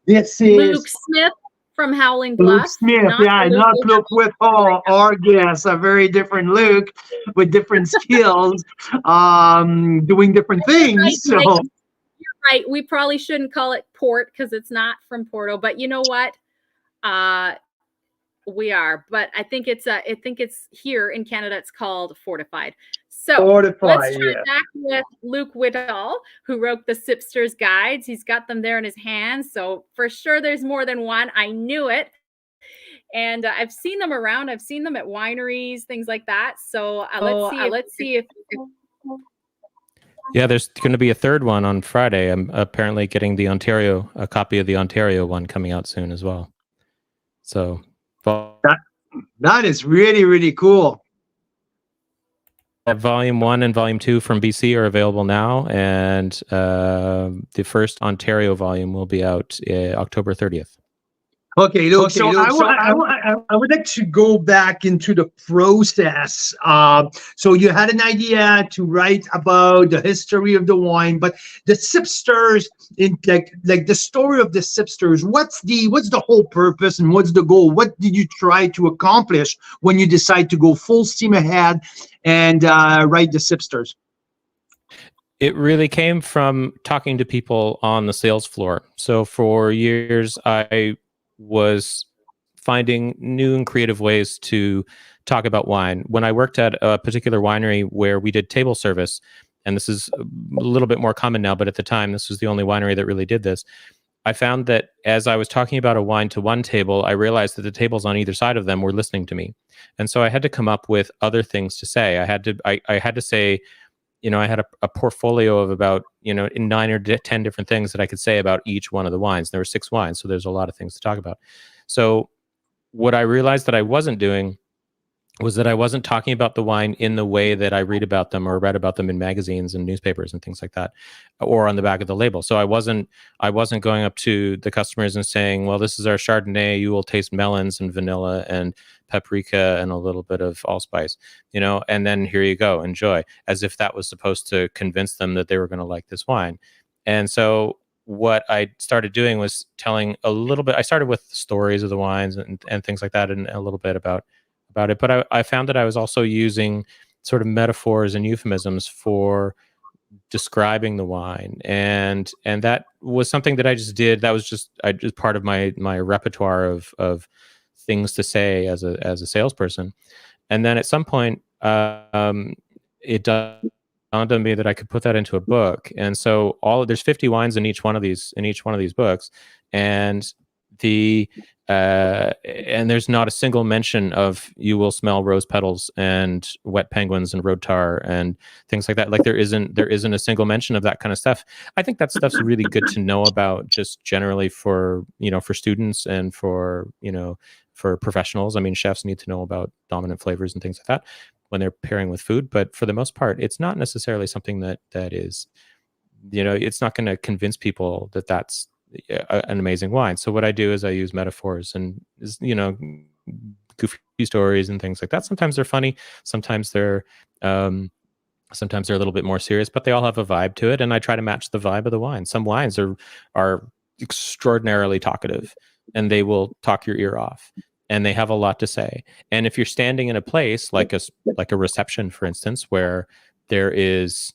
this is Luke Smith from Howling Bluff. Luke Smith, not Luke Whittall, our guest, a very different Luke with different skills, doing different things. So. You're right. We probably shouldn't call it port because it's not from Porto, but you know what? We are, but I think it's here in Canada. It's called fortified. So let's try back with Luke Whittall, who wrote the Sipster's guides. He's got them there in his hands. So for sure, there's more than one. I knew it. And I've seen them around. I've seen them at wineries, things like that. So let's see if yeah, there's going to be a third one on Friday. I'm apparently getting a copy of the Ontario one coming out soon as well. So that is really, really cool. Volume 1 and Volume 2 from BC are available now, and the first Ontario volume will be out October 30th. Okay, Luke. I would like to go back into the process. So you had an idea to write about the history of the wine, but the Sipsters, like the story of the Sipsters, what's the whole purpose and what's the goal? What did you try to accomplish when you decide to go full steam ahead and write the Sipsters? It really came from talking to people on the sales floor. So for years, I was finding new and creative ways to talk about wine. When I worked at a particular winery where we did table service, and this is a little bit more common now, but at the time, this was the only winery that really did this. I found that as I was talking about a wine to one table, I realized that the tables on either side of them were listening to me. And so I had to come up with other things to say. I had to say, I had a portfolio of about, 9 or 10 different things that I could say about each one of the wines. There were 6 wines, so there's a lot of things to talk about. So what I realized that I wasn't doing was that I wasn't talking about the wine in the way that I read about them or read about them in magazines and newspapers and things like that, or on the back of the label. So I wasn't going up to the customers and saying, well, this is our Chardonnay. You will taste melons and vanilla and paprika and a little bit of allspice, and then here you go, enjoy, as if that was supposed to convince them that they were going to like this wine. And so what I started doing was telling a little bit. I started with stories of the wines and things like that, and a little bit about it. But I found that I was also using sort of metaphors and euphemisms for describing the wine, and that was something that I just did. That was just part of my repertoire of things to say as a salesperson. And then at some point, it dawned on me that I could put that into a book. And so there's 50 wines in each one of these books, and and there's not a single mention of you will smell rose petals and wet penguins and road tar and things like that. Like there isn't a single mention of that kind of stuff. I think that stuff's really good to know about, just generally for students and for professionals. I mean, chefs need to know about dominant flavors and things like that when they're pairing with food. But for the most part, it's not necessarily something that is, it's not going to convince people that that's an amazing wine. So what I do is I use metaphors and goofy stories and things like that. Sometimes they're funny, sometimes they're a little bit more serious, but they all have a vibe to it, and I try to match the vibe of the wine. Some wines are extraordinarily talkative, and they will talk your ear off, and they have a lot to say. And if you're standing in a place like a reception, for instance, where there is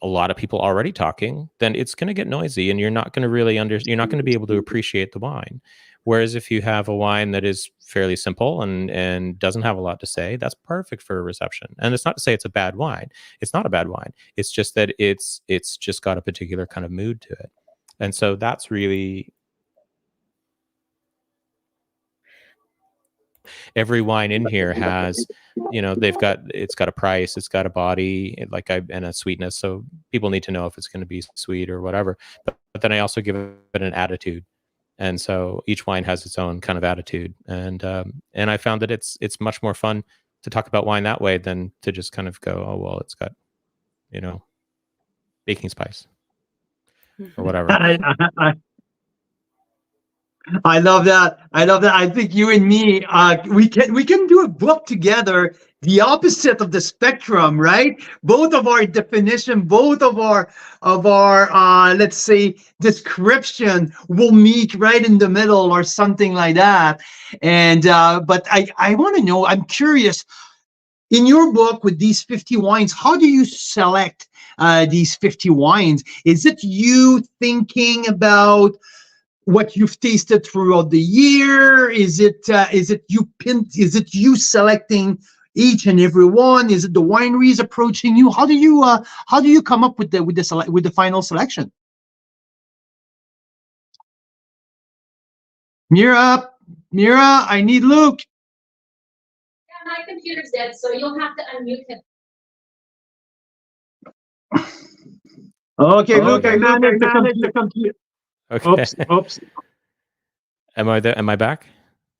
a lot of people already talking, then it's going to get noisy, and you're not going to be able to appreciate the wine. Whereas if you have a wine that is fairly simple and doesn't have a lot to say, that's perfect for a reception. And it's not to say it's a bad wine. It's not a bad wine. It's just that it's just got a particular kind of mood to it. And so that's really every wine in here has, it's got a price, it's got a body, and a sweetness. So people need to know if it's going to be sweet or whatever. But then I also give it an attitude. And so each wine has its own kind of attitude. And I found that it's much more fun to talk about wine that way than to just kind of go, oh, well, it's got, baking spice or whatever. I love that. I think you and me, we can do a book together, the opposite of the spectrum, right? Both of our definition, both of our let's say description will meet right in the middle or something like that. And but I want to know, I'm curious, in your book with these 50 wines, how do you select these 50 wines? Is it you thinking about what you've tasted throughout the year? Is it you selecting each and every one? Is it the wineries approaching you? How do you come up with the final selection? Mira, I need Luke. Yeah, my computer's dead, so you'll have to unmute him. Okay, Luke, I managed the computer. Okay. Oops. Am I there? Am I back?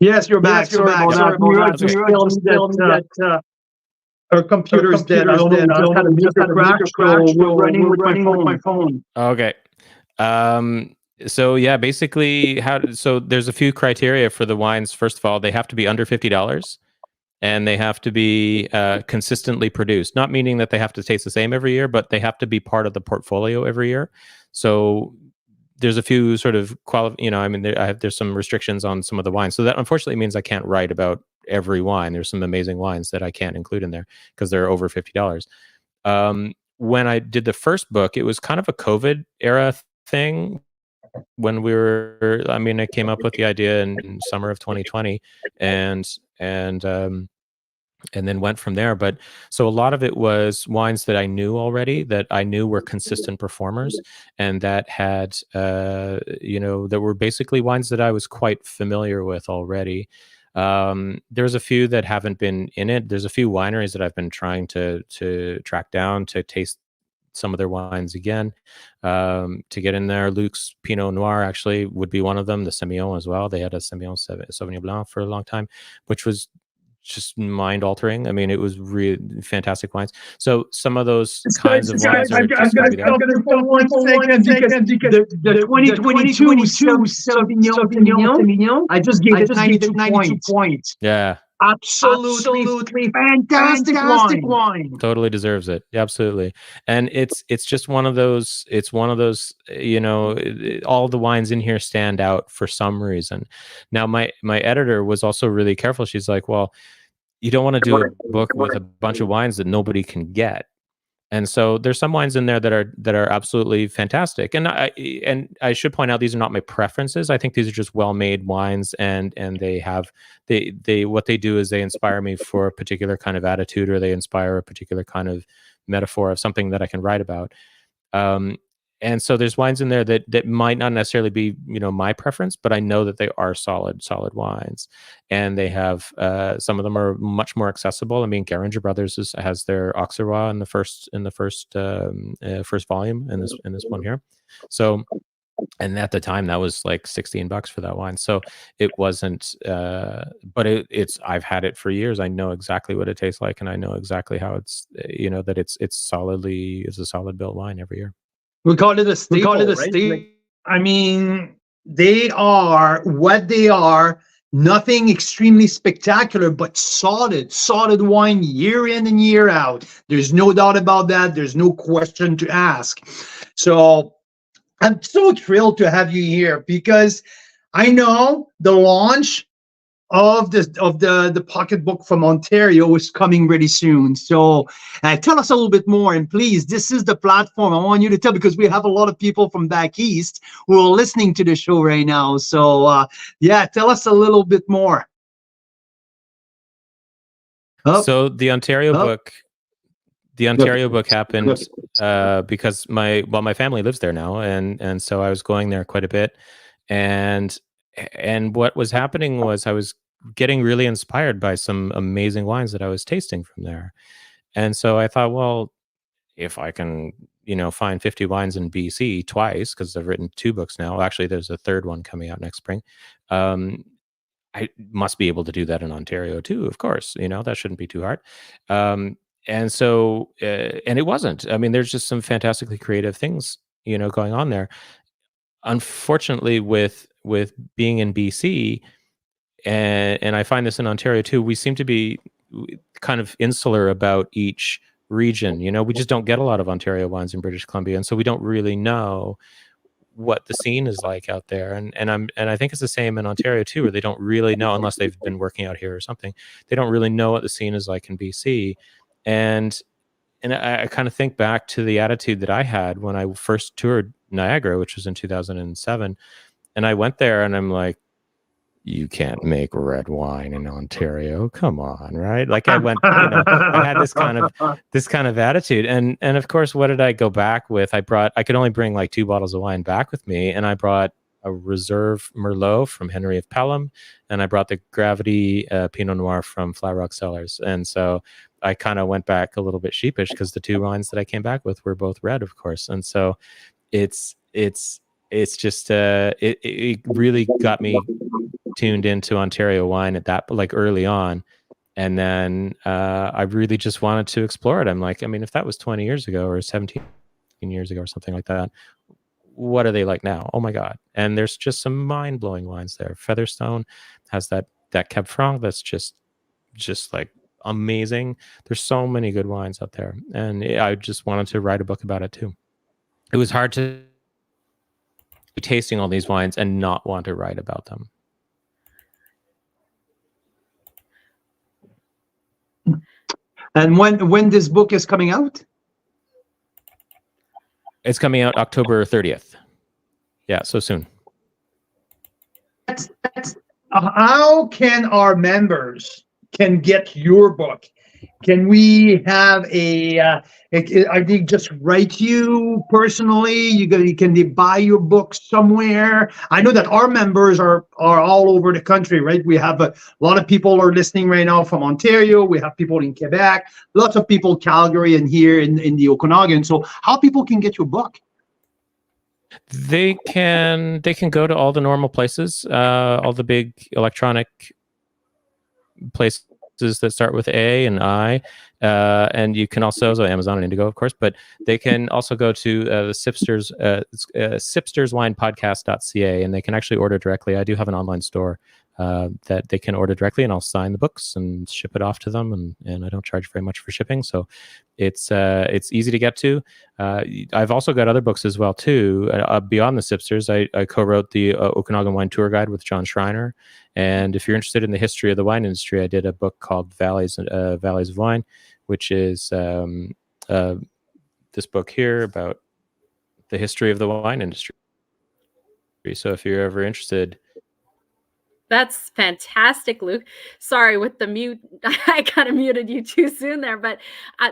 Yes, you're back. Sorry about that. Just tell me that our computer's dead. I don't know. Just had a major crash. We're running with my phone. Okay. So yeah, basically, so there's a few criteria for the wines. First of all, they have to be under $50, and they have to be consistently produced. Not meaning that they have to taste the same every year, but they have to be part of the portfolio every year. So there's a few sort of there's some restrictions on some of the wines. So that unfortunately means I can't write about every wine. There's some amazing wines that I can't include in there because they're over $50. When I did the first book, it was kind of a COVID era thing. When I came up with the idea in summer of 2020, and then went from there. But so a lot of it was wines that I knew already, that I knew were consistent performers, and that had, that were basically wines that I was quite familiar with already. There's a few that haven't been in it. There's a few wineries that I've been trying to track down to taste some of their wines again, to get in there. Luke's Pinot Noir actually would be one of them. The Semillon as well. They had a Semillon Sauvignon Blanc for a long time, which was just mind altering. I mean, it was really fantastic wines. So some of those kinds of wines are just I'm going to stop for 1 second because the 2022 Sauvignon, I just gave it 92 points. Yeah. Absolutely fantastic wine. Totally deserves it. Absolutely. And it's just one of those, all the wines in here stand out for some reason. Now my editor was also really careful. She's like, well, you don't want to do a book with a bunch of wines that nobody can get. And so there's some wines in there that are absolutely fantastic. And I should point out, these are not my preferences. I think these are just well-made wines, and they what they do is they inspire me for a particular kind of attitude, or they inspire a particular kind of metaphor of something that I can write about. And so there's wines in there that might not necessarily be, my preference, but I know that they are solid wines, and they have some of them are much more accessible. I mean, Geringer Brothers has their Auxerrois in the first volume in this one here. So, and at the time that was like $16 for that wine. So it wasn't, but it's I've had it for years. I know exactly what it tastes like, and I know exactly how it's, that it's a solid built wine every year. We call it a staple, right? I mean, they are what they are. Nothing extremely spectacular, but solid wine year in and year out. There's no doubt about that. There's no question to ask. So I'm so thrilled to have you here, because I know the launch of the pocketbook from Ontario is coming really soon. So tell us a little bit more, and please, this is the platform I want you to tell, because we have a lot of people from back east who are listening to the show right now. So tell us a little bit more. So the Ontario book happened because my family lives there now, and so I was going there quite a bit, and what was happening was I was getting really inspired by some amazing wines that I was tasting from there. And so I thought, well, if I can, find 50 wines in BC twice, because I've written 2 books now. Actually, there's a third one coming out next spring. I must be able to do that in Ontario too, of course. That shouldn't be too hard. And so, and it wasn't. I mean, there's just some fantastically creative things, going on there. Unfortunately, with being in BC, and I find this in Ontario too, we seem to be kind of insular about each region. We just don't get a lot of Ontario wines in British Columbia, and so we don't really know what the scene is like out there. And I think it's the same in Ontario too, where they don't really know, unless they've been working out here or something. They don't really know what the scene is like in BC. And I kind of think back to the attitude that I had when I first toured Niagara, which was in 2007. And I went there and I'm like, you can't make red wine in Ontario. Come on, right? Like I went, I had this kind of attitude. And of course, what did I go back with? I could only bring like 2 bottles of wine back with me. And I brought a Reserve Merlot from Henry of Pelham. And I brought the Gravity Pinot Noir from Flat Rock Cellars. And so I kind of went back a little bit sheepish because the 2 wines that I came back with were both red, of course. And so it's just, it really got me tuned into Ontario wine at that, like early on. And then I really just wanted to explore it. I'm like, I mean, if that was 20 years ago or 17 years ago or something like that, what are they like now? Oh my God. And there's just some mind-blowing wines there. Featherstone has that Cab Franc that's just like amazing. There's so many good wines out there. And I just wanted to write a book about it too. It was hard to be tasting all these wines and not want to write about them. And when this book is coming out? It's coming out October 30th. Yeah, so soon. How can our members can get your book? Can we have are they just write you personally? Can they buy your book somewhere? I know that our members are all over the country, right? We have a lot of people are listening right now from Ontario. We have people in Quebec, lots of people Calgary and here in the Okanagan. So how people can get your book? They can go to all the normal places, all the big electronic places that start with A and I, and you can also, so Amazon and Indigo, of course, but they can also go to the Sipster's sipsterswinepodcast.ca, and they can actually order directly. I do have an online store that they can order directly, and I'll sign the books and ship it off to them, and I don't charge very much for shipping, so it's easy to get to. I've also got other books as well too, beyond the Sipsters. I co-wrote the Okanagan Wine Tour Guide with John Schreiner, and if you're interested in the history of the wine industry, I did a book called Valleys of Wine, which is this book here about the history of the wine industry. So if you're ever interested. That's fantastic, Luke. Sorry with the mute. I kind of muted you too soon there, but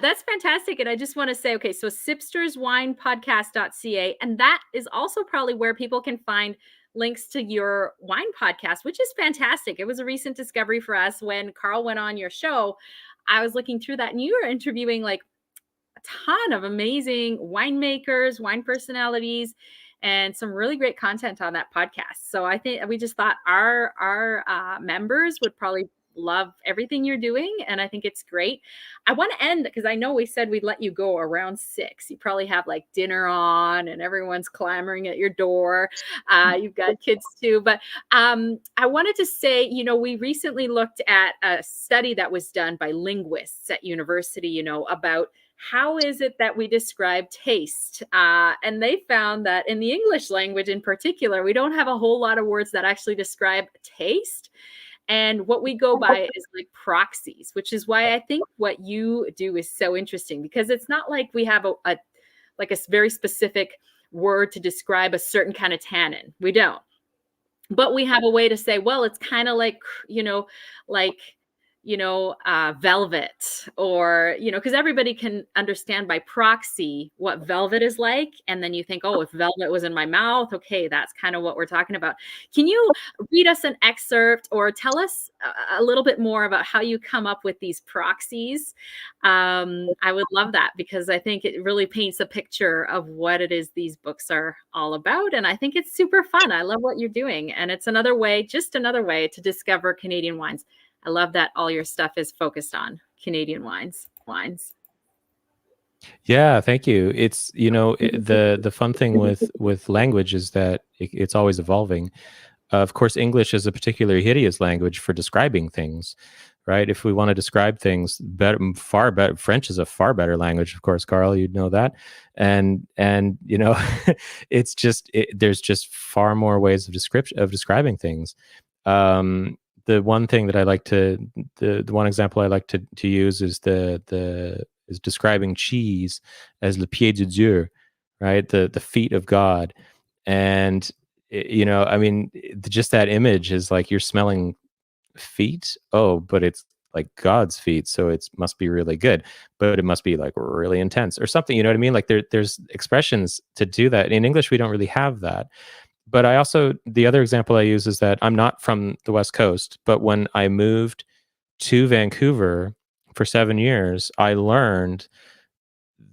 that's fantastic. And I just want to say, okay, so sipsterswinepodcast.ca, and that is also probably where people can find links to your wine podcast, which is fantastic. It was a recent discovery for us when Carl went on your show. I was looking through that, and you were interviewing like a ton of amazing winemakers, wine personalities, and some really great content on that podcast. So I think we just thought our members would probably love everything you're doing. And I think it's great. I want to end because I know we said we'd let you go around 6. You probably have like dinner on and everyone's clamoring at your door. You've got kids too. But I wanted to say, we recently looked at a study that was done by linguists at university, about how is it that we describe taste? And they found that in the English language in particular, we don't have a whole lot of words that actually describe taste. And what we go by is like proxies, which is why I think what you do is so interesting, because it's not like we have a very specific word to describe a certain kind of tannin. We don't. But we have a way to say, well, it's kind of like, like velvet, or, because everybody can understand by proxy what velvet is like. And then you think, oh, if velvet was in my mouth, okay, that's kind of what we're talking about. Can you read us an excerpt or tell us a little bit more about how you come up with these proxies? I would love that, because I think it really paints a picture of what it is these books are all about. And I think it's super fun. I love what you're doing. And it's just another way to discover Canadian wines. I love that all your stuff is focused on Canadian wines. Yeah, thank you. It's, the fun thing with language is that it's always evolving. Of course, English is a particularly hideous language for describing things, right? If we want to describe things far better, French is a far better language, of course, Carl, you'd know that. And it's just, there's just far more ways of describing things. The one thing that I like the one example I like to use is is describing cheese as le pied de Dieu, right? The feet of God. And, just that image is like, you're smelling feet. Oh, but it's like God's feet. So it must be really good, but it must be like really intense or something. You know what I mean? Like there's expressions to do that. In English, we don't really have that. But the other example I use is that I'm not from the West Coast, but when I moved to Vancouver for 7 years, I learned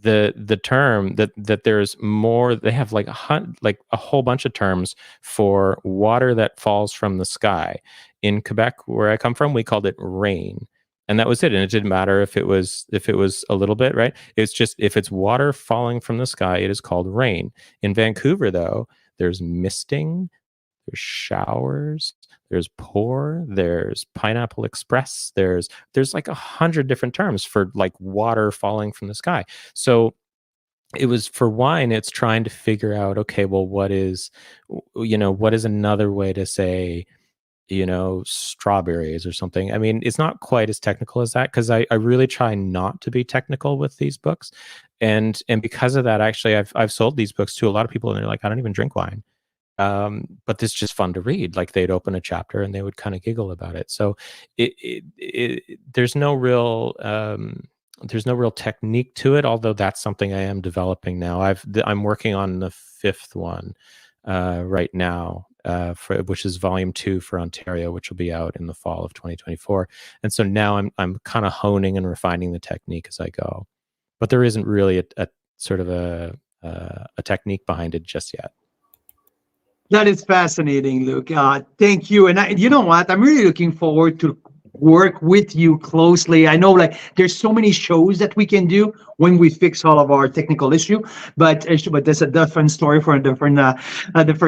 the term that there's more. They have like a whole bunch of terms for water that falls from the sky. In Quebec, where I come from, we called it rain. And that was it. And it didn't matter if it was a little bit, right? It's just, if it's water falling from the sky, it is called rain. In Vancouver, though, there's misting, there's showers, there's pour, there's pineapple express, there's like 100 different terms for like water falling from the sky. So it was, for wine, it's trying to figure out, okay, well, what is another way to say, strawberries or something. I mean, it's not quite as technical as that, because I really try not to be technical with these books. And because of that, actually, I've sold these books to a lot of people, and they're like, I don't even drink wine. But this is just fun to read. Like, they'd open a chapter and they would kind of giggle about it. So there's no real technique to it, although that's something I am developing now. I'm working on the 5th one right now, which is volume 2 for Ontario, which will be out in the fall of 2024. And so now I'm kind of honing and refining the technique as I go, but there isn't really a sort of a technique behind it just yet. That is fascinating, Luke. Thank you. And you know what? I'm really looking forward to work with you closely. I know, like, there's so many shows that we can do when we fix all of our technical issue, but that's a different story for a different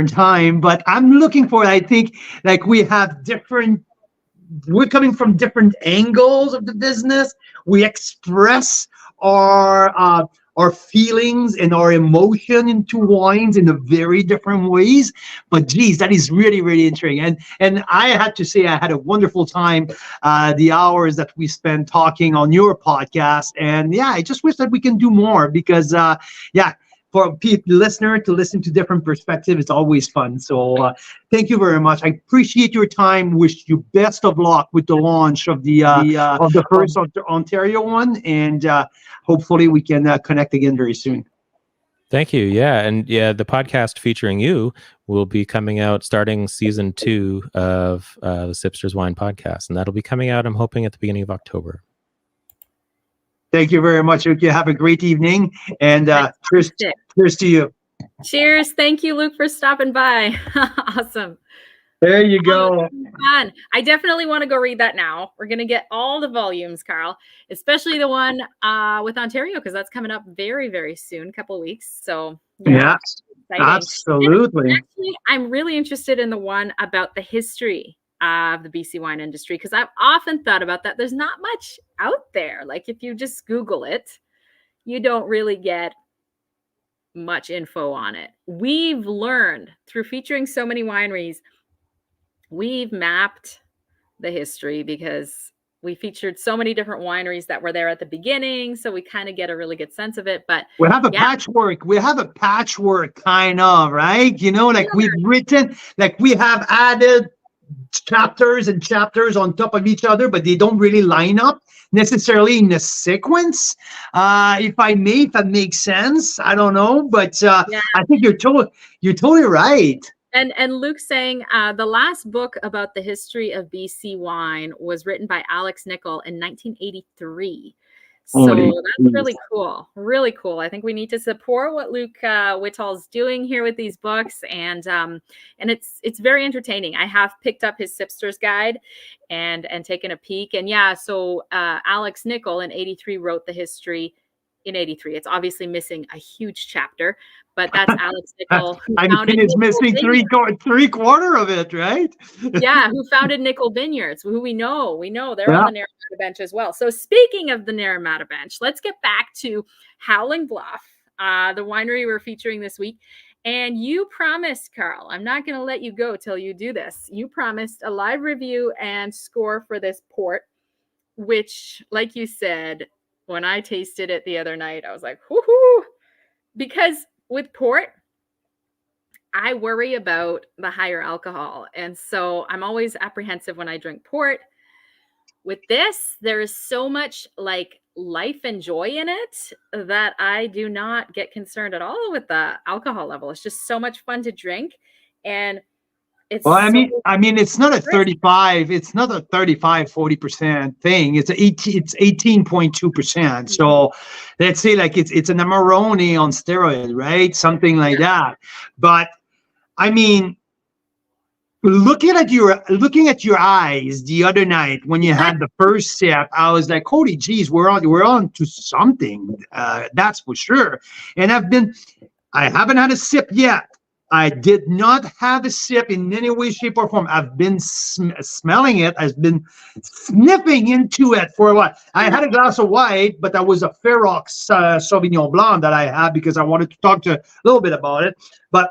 time. But I'm looking for, I think, like, we're coming from different angles of the business. We express our feelings and our emotion into wines in a very different ways. But geez, that is really, really interesting. And I had to say, I had a wonderful time, the hours that we spent talking on your podcast. And yeah, I just wish that we can do more, because for listener to listen to different perspectives, it's always fun. So thank you very much. I appreciate your time. Wish you best of luck with the launch of the first Ontario one, and hopefully we can connect again very soon. Thank you. Yeah, and the podcast featuring you will be coming out starting season 2 of the Sipster's Wine Podcast, and that'll be coming out, I'm hoping, at the beginning of October. Thank you very much, Luke. You have a great evening, and cheers to you. Cheers. Thank you, Luke, for stopping by. Awesome. There you go. Fun. I definitely want to go read that now. We're going to get all the volumes, Carl, especially the one with Ontario, because that's coming up very, very soon, a couple of weeks. So yeah, absolutely. Actually, I'm really interested in the one about the history of the BC wine industry, because I've often thought about that. There's not much out there. Like, if you just Google it, you don't really get much info on it. We've learned through featuring so many wineries, we've mapped the history, because we featured so many different wineries that were there at the beginning. So we kind of get a really good sense of it. But we have a patchwork. We have a patchwork kind of, right? Like, we've written, like, we have added chapters and chapters on top of each other, but they don't really line up necessarily in a sequence. If that makes sense, I don't know, but I think you're totally right. And Luke's saying the last book about the history of BC wine was written by Alex Nichol in 1983. So that's really cool. Really cool. I think we need to support what Luke Whittall's doing here with these books, and it's very entertaining. I have picked up his Sipster's guide and taken a peek. And so Alex Nichol in 83 wrote the history in 83. It's obviously missing a huge chapter, but that's Alex Nichol. It's missing three-quarter of it, right? Who founded Nichol Vineyards, who we know they're on the Naramata Bench as well. So speaking of the Naramata Bench, let's get back to Howling Bluff, the winery we're featuring this week. And you promised, Carl, I'm not going to let you go till you do this. You promised a live review and score for this port, which, like you said, when I tasted it the other night, I was like, whoo-hoo. Because with port, I worry about the higher alcohol. And so I'm always apprehensive when I drink port. With this, there is so much like life and joy in it that I do not get concerned at all with the alcohol level. It's just so much fun to drink. And it's it's not a 35, it's not a 40% thing. It's 18.2%. So let's say like it's an Amarone on steroid, right? Something like that. But I mean, looking at your eyes the other night when you had the first sip, I was like, holy geez, we're on to something. That's for sure. And I haven't had a sip yet. I did not have a sip in any way, shape, or form. I've been smelling it. I've been sniffing into it for a while. I had a glass of white, but that was a Ferox Sauvignon Blanc that I had because I wanted to talk a little bit about it. But,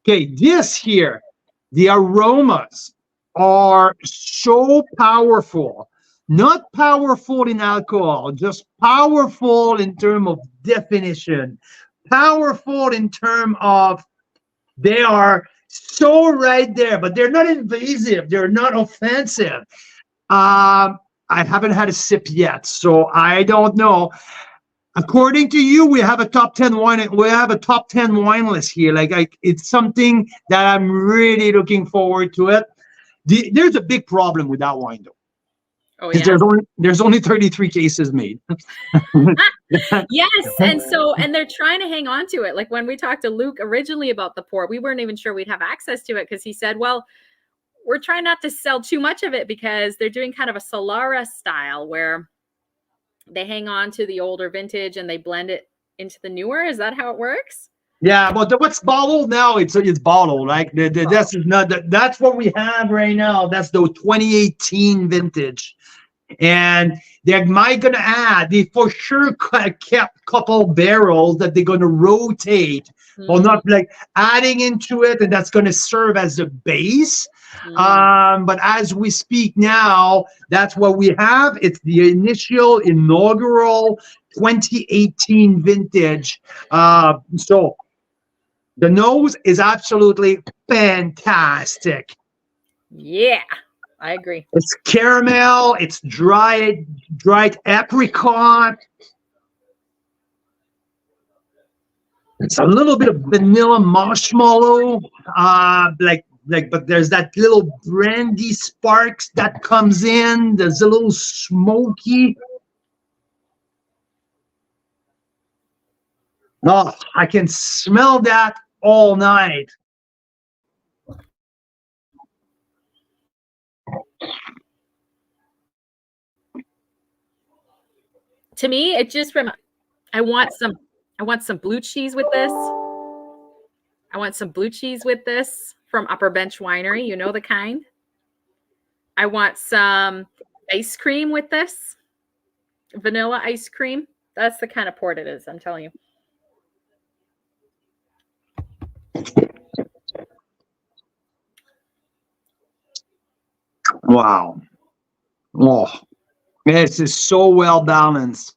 okay, this here, the aromas are so powerful. Not powerful in alcohol, just powerful in terms of definition. Powerful in terms of they are so right there, but they're not invasive. They're not offensive. I haven't had a sip yet, so I don't know. According to you, we have a top 10 wine. We have a top 10 wine list here. It's something that I'm really looking forward to it. There's a big problem with that wine, though. Oh, yeah. There's only 33 cases made. Yes, and they're trying to hang on to it. Like when we talked to Luke originally about the port, we weren't even sure we'd have access to it because he said, well, we're trying not to sell too much of it because they're doing kind of a Solara style where they hang on to the older vintage and they blend it into the newer. Is that how it works? Yeah, but what's bottled now? It's bottled. Like that's what we have right now. That's the 2018 vintage, and they're gonna add. They for sure kept a couple barrels that they're gonna rotate, or not like adding into it, and that's gonna serve as the base. But as we speak now, that's what we have. It's the inaugural 2018 vintage. So the nose is absolutely fantastic. Yeah, I agree. It's caramel. It's dried apricot. It's a little bit of vanilla marshmallow. But there's that little brandy sparks that comes in. There's a little smoky. Oh, I can smell that all night. To me, it just I want some blue cheese with this. I want some blue cheese with this from Upper Bench Winery. You know the kind. I want some ice cream with this. Vanilla ice cream. That's the kind of port it is, I'm telling you. Wow. Oh, this is so well balanced.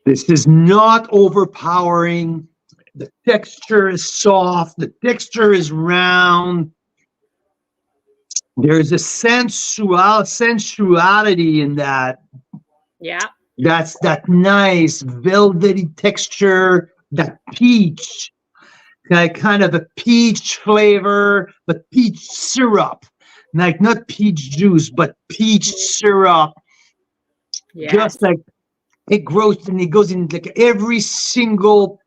This is not overpowering. The texture is soft. The texture is round. There's a sensuality in that. Yeah. That's that nice velvety texture, that peach, kind of a peach flavor, but peach syrup. Like not peach juice, but peach syrup. Yes. Just like it grows and it goes in like every single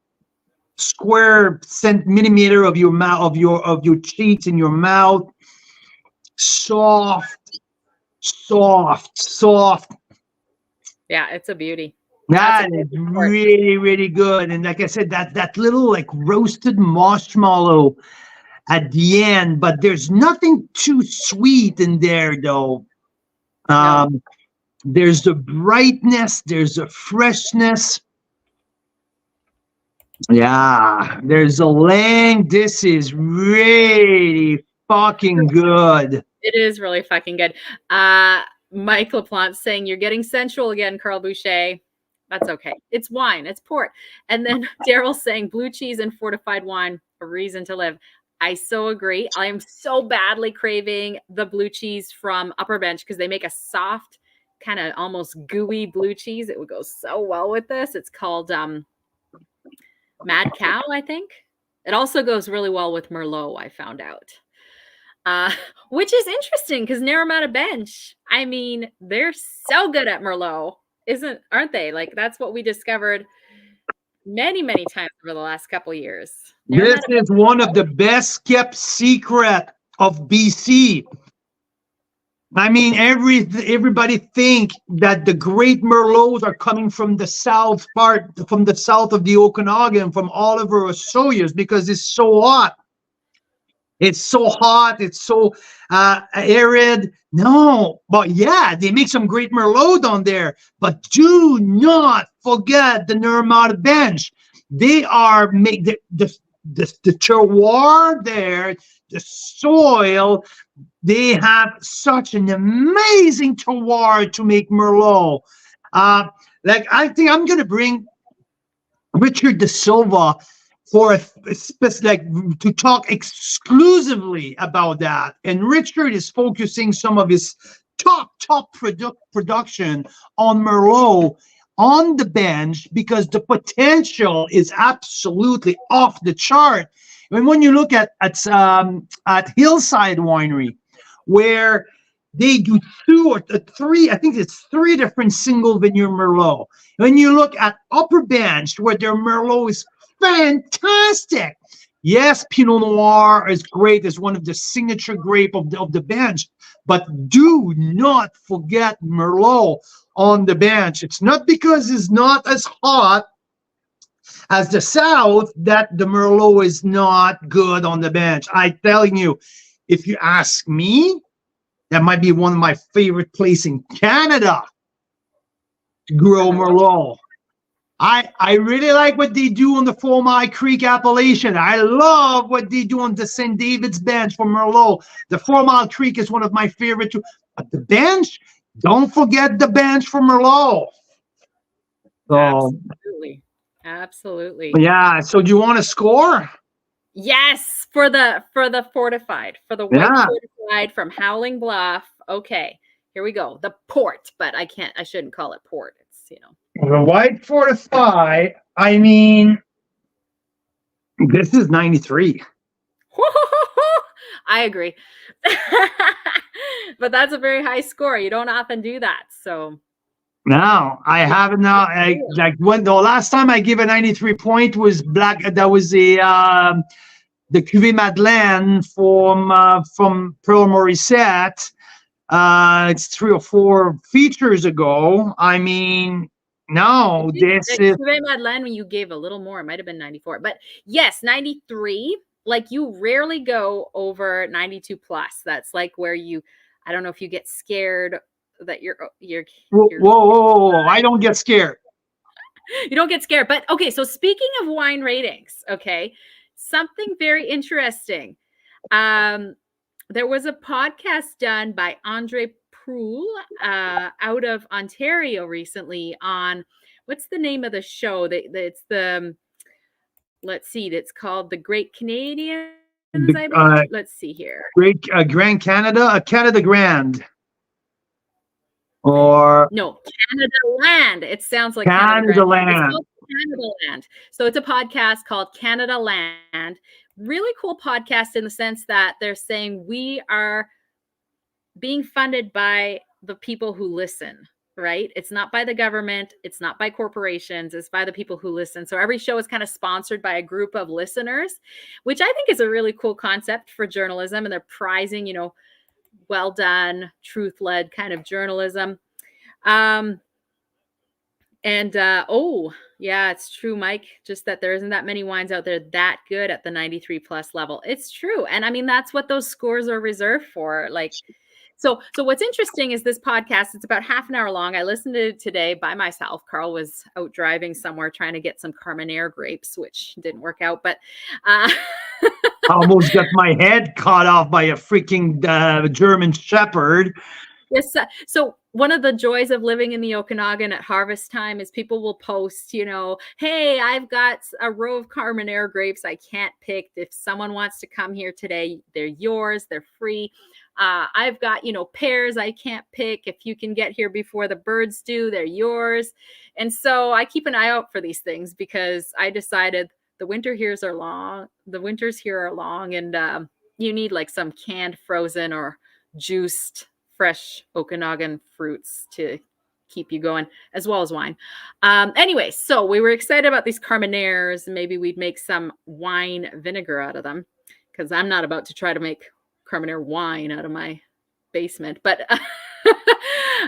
square millimeter of your mouth, of your cheeks in your mouth. Soft. Yeah, it's a beauty. That is really, really good. And like I said, that little like roasted marshmallow at the end, but there's nothing too sweet in there though. No. There's the brightness, there's the freshness. Yeah, there's a lang. This is really fucking good. It is really fucking good. Mike LaPlante saying, you're getting sensual again, Carl Boucher. That's okay. It's wine. It's port. And then Daryl saying, blue cheese and fortified wine, a reason to live. I so agree. I am so badly craving the blue cheese from Upper Bench because they make a soft, kind of almost gooey blue cheese. It would go so well with this. It's called Mad Cow, I think. It also goes really well with Merlot, I found out. Which is interesting because Naramata Bench, I mean, they're so good at Merlot, aren't they? Like that's what we discovered many, many times over the last couple of years. This is one of the best kept secret of BC. I mean, everybody think that the great Merlots are coming from the south of the Okanagan, from Oliver or Sawyers, because it's so hot. It's so hot. It's so arid. No, but yeah, they make some great Merlot down there. But do not forget the Naramata Bench. They are make the terroir there, the soil. They have such an amazing terroir to make Merlot. Like I think I'm gonna bring Richard De Silva for to talk exclusively about that. And Richard is focusing some of his top production on Merlot on the bench because the potential is absolutely off the chart. And when you look at Hillside Winery, where they do 2 or 3, I think it's 3 different single vineyard Merlot. When you look at Upper Bench, where their Merlot is fantastic. Yes, Pinot Noir is great. It's one of the signature grape of the bench. But do not forget Merlot on the bench. It's not because it's not as hot as the South that the Merlot is not good on the bench. I'm telling you, if you ask me, that might be one of my favorite places in Canada to grow Merlot. I really like what they do on the Four-Mile Creek appellation. I love what they do on the St. David's bench for Merlot. The Four-Mile Creek is one of my favorite too. But the bench, don't forget the bench for Merlot. So, Absolutely. Yeah. So do you want to score? Yes, for the fortified, for the white fortified from Howling Bluff. Okay, here we go. The port, but I shouldn't call it port. It's, The white fortified, I mean, this is 93. I agree. But that's a very high score. You don't often do that. So no, I haven't now. When the last time I gave a 93 point was that was the Cuvée Madeleine from Pearl Morissette. It's 3 or 4 features ago. I mean, no, this is Cuvée Madeleine. When you gave a little more, it might have been 94, but yes, 93. Like you rarely go over 92 plus. That's like where I don't know if you get scared that you're whoa, I don't get scared. You don't get scared. But okay, so speaking of wine ratings, okay, something very interesting. There was a podcast done by Andre Proulx out of Ontario recently on what's the name of the show? It's called The Great Canadian The, believe. Let's see here. Great Grand Canada, Canada Grand. Or no, Canada Land. It sounds like Canada Land. It's called Canada Land. So it's a podcast called Canada Land. Really cool podcast in the sense that they're saying we are being funded by the people who listen, right? It's not by the government. It's not by corporations. It's by the people who listen. So every show is kind of sponsored by a group of listeners, which I think is a really cool concept for journalism. And they're prizing, you know, well done, truth-led kind of journalism. Oh, yeah, it's true, Mike. Just that there isn't that many wines out there that good at the 93 plus level. It's true. And I mean, that's what those scores are reserved for. Like, so what's interesting is this podcast, it's about half an hour long. I listened to it today by myself. Carl was out driving somewhere trying to get some Carmenere grapes, which didn't work out, but I almost got my head caught off by a freaking German Shepherd. Yes. So one of the joys of living in the Okanagan at harvest time is people will post, you know, hey, I've got a row of Carmenere grapes I can't pick. If someone wants to come here today, they're yours. They're free. I've got, you know, pears I can't pick. If you can get here before the birds do, they're yours. And so I keep an eye out for these things because I decided the winters here are long, and you need like some canned, frozen, or juiced fresh Okanagan fruits to keep you going, as well as wine. Anyway, so we were excited about these Carmeneres. Maybe we'd make some wine vinegar out of them, because I'm not about to try to make Carmenere wine out of my basement. But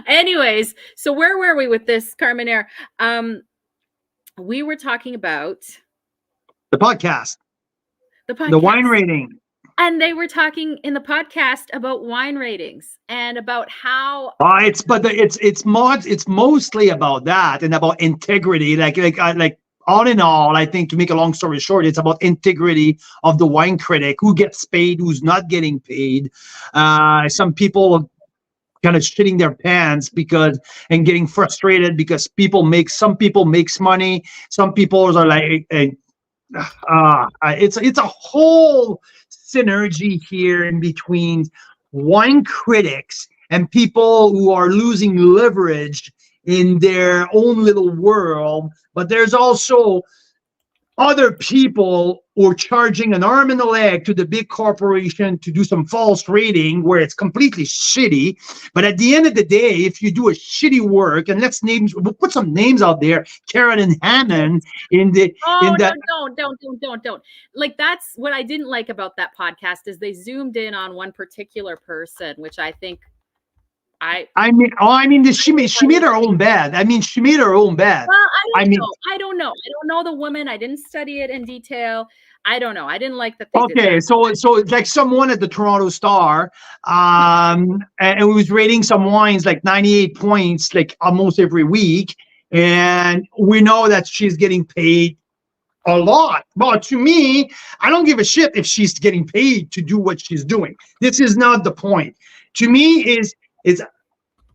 anyways, so where were we with this Carmenere? We were talking about the podcast, the wine rating. And they were talking in the podcast about wine ratings and about how it's mostly about that and about integrity. Like all in all, I think, to make a long story short, it's about integrity of the wine critic, who gets paid, who's not getting paid. Some people kind of shitting their pants and getting frustrated because some people makes money. Some people are like, it's a whole synergy here in between wine critics and people who are losing leverage in their own little world. But there's also other people who are charging an arm and a leg to the big corporation to do some false rating where it's completely shitty. But at the end of the day, if you do a shitty work, and we'll put some names out there, Karen and Hammond don't. Like, that's what I didn't like about that podcast is they zoomed in on one particular person, which I think she made her own bed. She made her own bed. Well, I don't know. I don't know the woman. I didn't study it in detail. I don't know. I didn't like that. So it's like someone at the Toronto Star, and it was rating some wines like 98 points, like almost every week. And we know that she's getting paid a lot. But to me, I don't give a shit if she's getting paid to do what she's doing. This is not the point. To me, is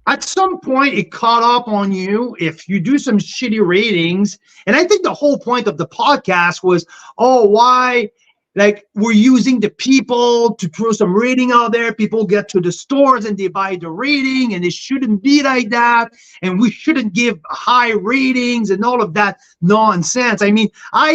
at some point it caught up on you if you do some shitty ratings. And I think the whole point of the podcast was, why? Like, we're using the people to throw some rating out there. People get to the stores and they buy the rating, and it shouldn't be like that. And we shouldn't give high ratings and all of that nonsense. I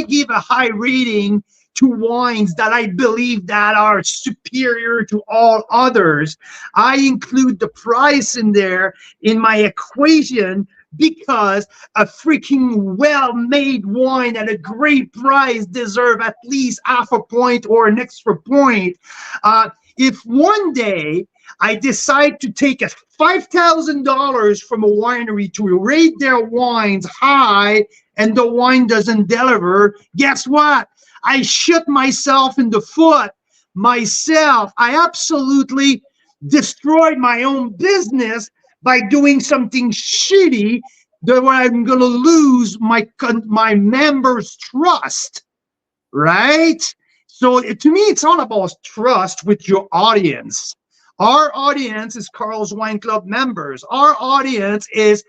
give a high rating to wines that I believe that are superior to all others. I include the price in there in my equation because a freaking well-made wine at a great price deserve at least half a point or an extra point. If one day I decide to take a $5,000 from a winery to rate their wines high and the wine doesn't deliver, guess what? I shot myself in the foot myself. I absolutely destroyed my own business by doing something shitty that I'm going to lose my members' trust, right? So to me, it's all about trust with your audience. Our audience is Carl's Wine Club members. Our audience is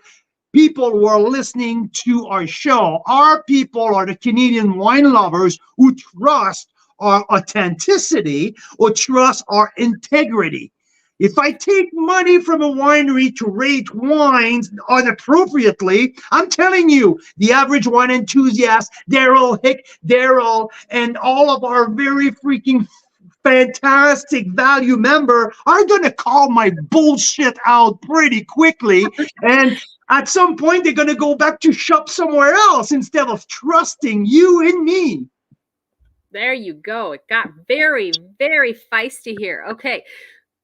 people who are listening to our show. Our people are the Canadian wine lovers who trust our authenticity or trust our integrity. If I take money from a winery to rate wines inappropriately, I'm telling you, the average wine enthusiast, Daryl, and all of our very freaking fantastic value member are going to call my bullshit out pretty quickly. And at some point, they're going to go back to shop somewhere else instead of trusting you and me. There you go. It got very, very feisty here. Okay.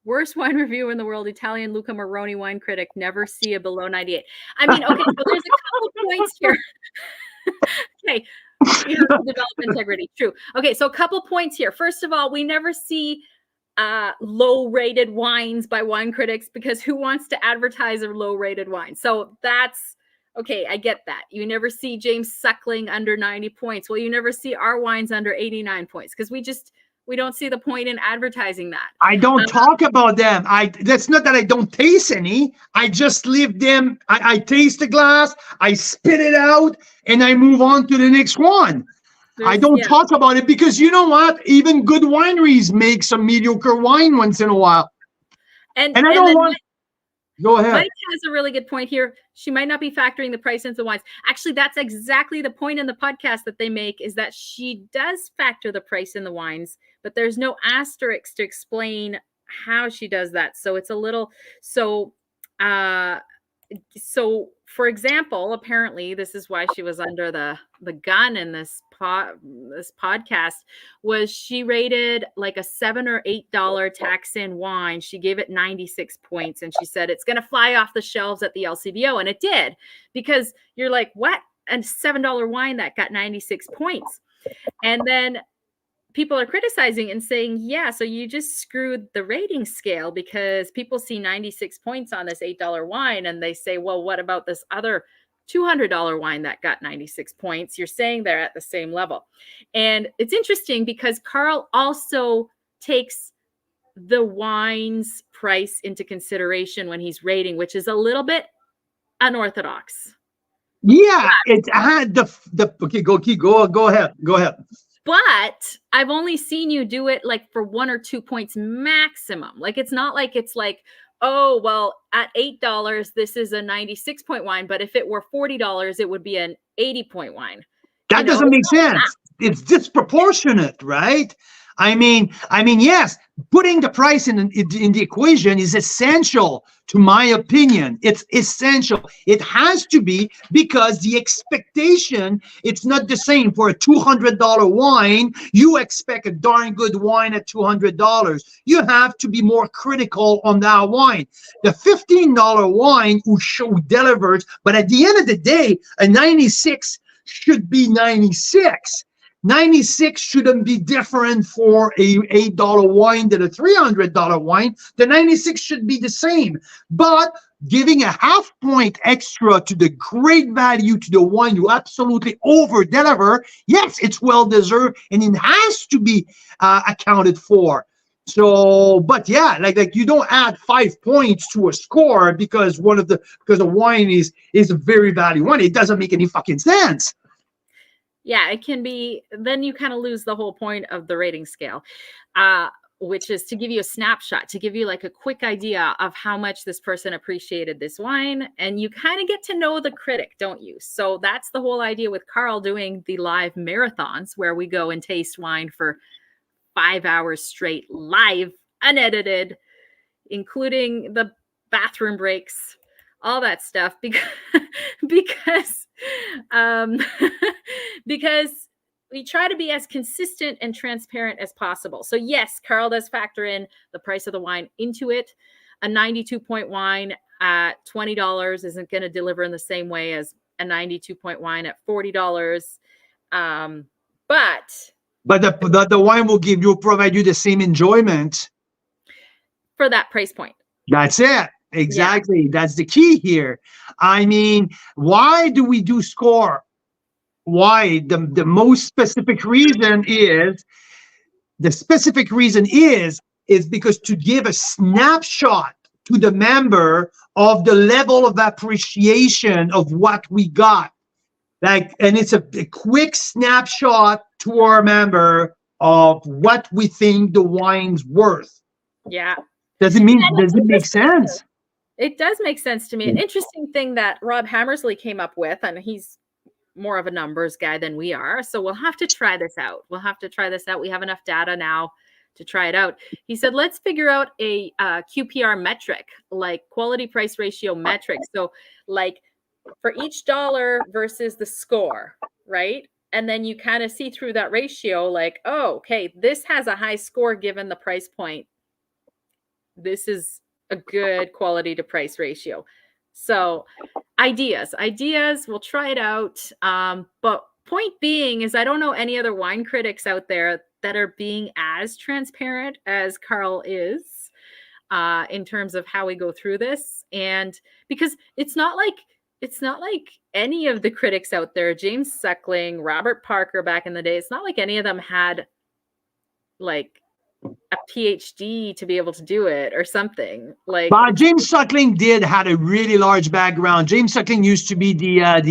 Worst wine reviewer in the world, Italian Luca Moroni wine critic, never see a below 98. I mean, okay, so there's a couple of points here. Okay. You have to develop integrity. True. Okay, so a couple points here. First of all, we never see low-rated wines by wine critics because who wants to advertise a low-rated wine? So that's okay. I get that. You never see James Suckling under 90 points. Well, you never see our wines under 89 points because we don't see the point in advertising that. I don't talk about them. That's not that I don't taste any. I just leave them. I taste the glass, I spit it out, and I move on to the next one. I don't talk about it because you know what? Even good wineries make some mediocre wine once in a while. And I don't want. Go ahead. Mike has a really good point here. She might not be factoring the price into the wines. Actually, that's exactly the point in the podcast that they make is that she does factor the price in the wines, but there's no asterisk to explain how she does that. So it's a little so for example, apparently this is why she was under the gun in this podcast was she rated like a $7 or $8 tax in wine. She gave it 96 points and she said it's going to fly off the shelves at the LCBO. And it did, because you're like, what? A $7 wine that got 96 points. And then people are criticizing and saying, yeah, so you just screwed the rating scale because people see 96 points on this $8 wine and they say, well, what about this other $200 wine that got 96 points? You're saying they're at the same level. And it's interesting because Carl also takes the wine's price into consideration when he's rating, which is a little bit unorthodox. Yeah, it had okay, go ahead. But I've only seen you do it like for 1 or 2 points maximum. Like, it's not like it's like, oh, well, at $8, this is a 96 point wine. But if it were $40, it would be an 80 point wine. That doesn't make sense. It's disproportionate, right? I mean, yes, putting the price in the equation is essential, to my opinion. It's essential. It has to be, because the expectation, it's not the same. For a $200 wine, you expect a darn good wine at $200. You have to be more critical on that wine. The $15 wine who delivers, but at the end of the day, a 96 should be 96. 96 shouldn't be different for a $8 wine than a $300 wine. The 96 should be the same. But giving a half point extra to the great value to the wine you absolutely over deliver, yes, it's well deserved and it has to be accounted for. So, but yeah, like you don't add 5 points to a score because a wine is a very value wine. It doesn't make any fucking sense. Yeah, it can be. Then you kind of lose the whole point of the rating scale, which is to give you a snapshot, to give you like a quick idea of how much this person appreciated this wine. And you kind of get to know the critic, don't you? So that's the whole idea with Carl doing the live marathons where we go and taste wine for 5 hours straight, live, unedited, including the bathroom breaks, all that stuff, because we try to be as consistent and transparent as possible. So yes, Carl does factor in the price of the wine into it. A 92 point wine at $20 isn't going to deliver in the same way as a 92 point wine at $40. But the wine will provide you the same enjoyment for that price point. That's it. Exactly. Yeah. That's the key here. I mean, why do we do score? Why? The most specific reason is because to give a snapshot to the member of the level of appreciation of what we got. And it's a quick snapshot to our member of what we think the wine's worth. Yeah. Does it make sense? It does make sense to me. An interesting thing that Rob Hammersley came up with, and he's more of a numbers guy than we are, so we'll have to try this out. We have enough data now to try it out. He said, let's figure out a QPR metric, like quality price ratio metric. So like for each dollar versus the score, right? And then you kind of see through that ratio, like, oh, okay, this has a high score given the price point. This is a good quality to price ratio. So ideas, we'll try it out. But point being is I don't know any other wine critics out there that are being as transparent as Carl is in terms of how we go through this. And because it's not like any of the critics out there, James Suckling, Robert Parker back in the day, it's not like any of them had like a PhD to be able to do it or something. Like, but James Suckling had a really large background. James Suckling used to be the head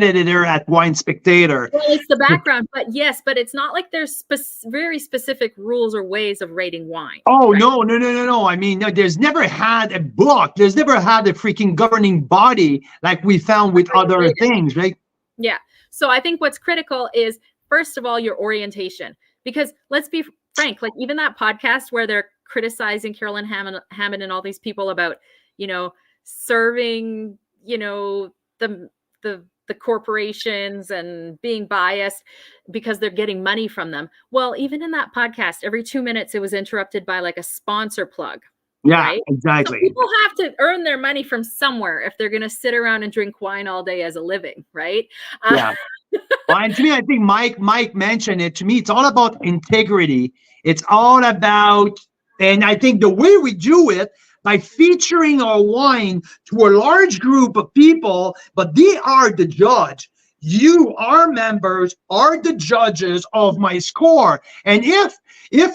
editor at Wine Spectator. Well, it's the background, but yes, but it's not like there's very specific rules or ways of rating wine. Oh, right? No. I mean, there's never had a book. There's never had a freaking governing body like we found with other things, right? Yeah. So I think what's critical is, first of all, your orientation. Because let's be frank, like even that podcast where they're criticizing Carolyn Hammond and all these people about, serving, the corporations and being biased because they're getting money from them. Well, even in that podcast, every 2 minutes, it was interrupted by like a sponsor plug. Yeah, right? exactly. So people have to earn their money from somewhere if they're going to sit around and drink wine all day as a living, right? Yeah. Well, and to me, I think Mike mentioned it. To me, it's all about integrity. It's all about, and I think the way we do it by featuring our wine to a large group of people, but they are the judge. You, our members, are the judges of my score. And if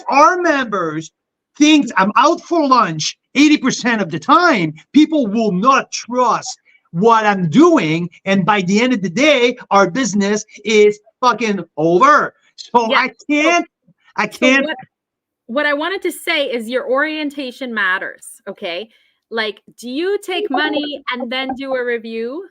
our members think I'm out for lunch 80% of the time, people will not trust what I'm doing, and by the end of the day, our business is fucking over. So yeah. I can't. So what I wanted to say is your orientation matters, okay? Like, do you take money and then do a review?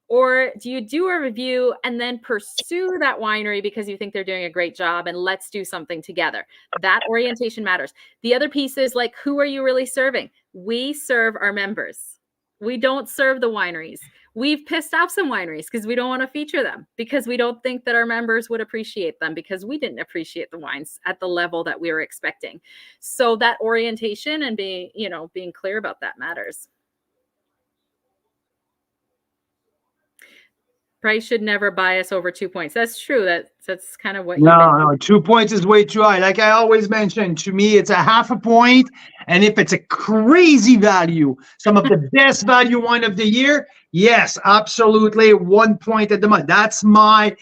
Or do you do a review and then pursue that winery because you think they're doing a great job and let's do something together? That orientation matters. The other piece is like, who are you really serving? We serve our members. We don't serve the wineries. We've pissed off some wineries because we don't want to feature them, because we don't think that our members would appreciate them, because we didn't appreciate the wines at the level that we were expecting. So that orientation and being clear about that matters. Price should never bias over 2 points. That's true. That's kind of what you meant. No, 2 points is way too high. Like I always mention, to me, it's a half a point. And if it's a crazy value, some of the best value wine of the year, yes, absolutely, 1 point at the month. That's my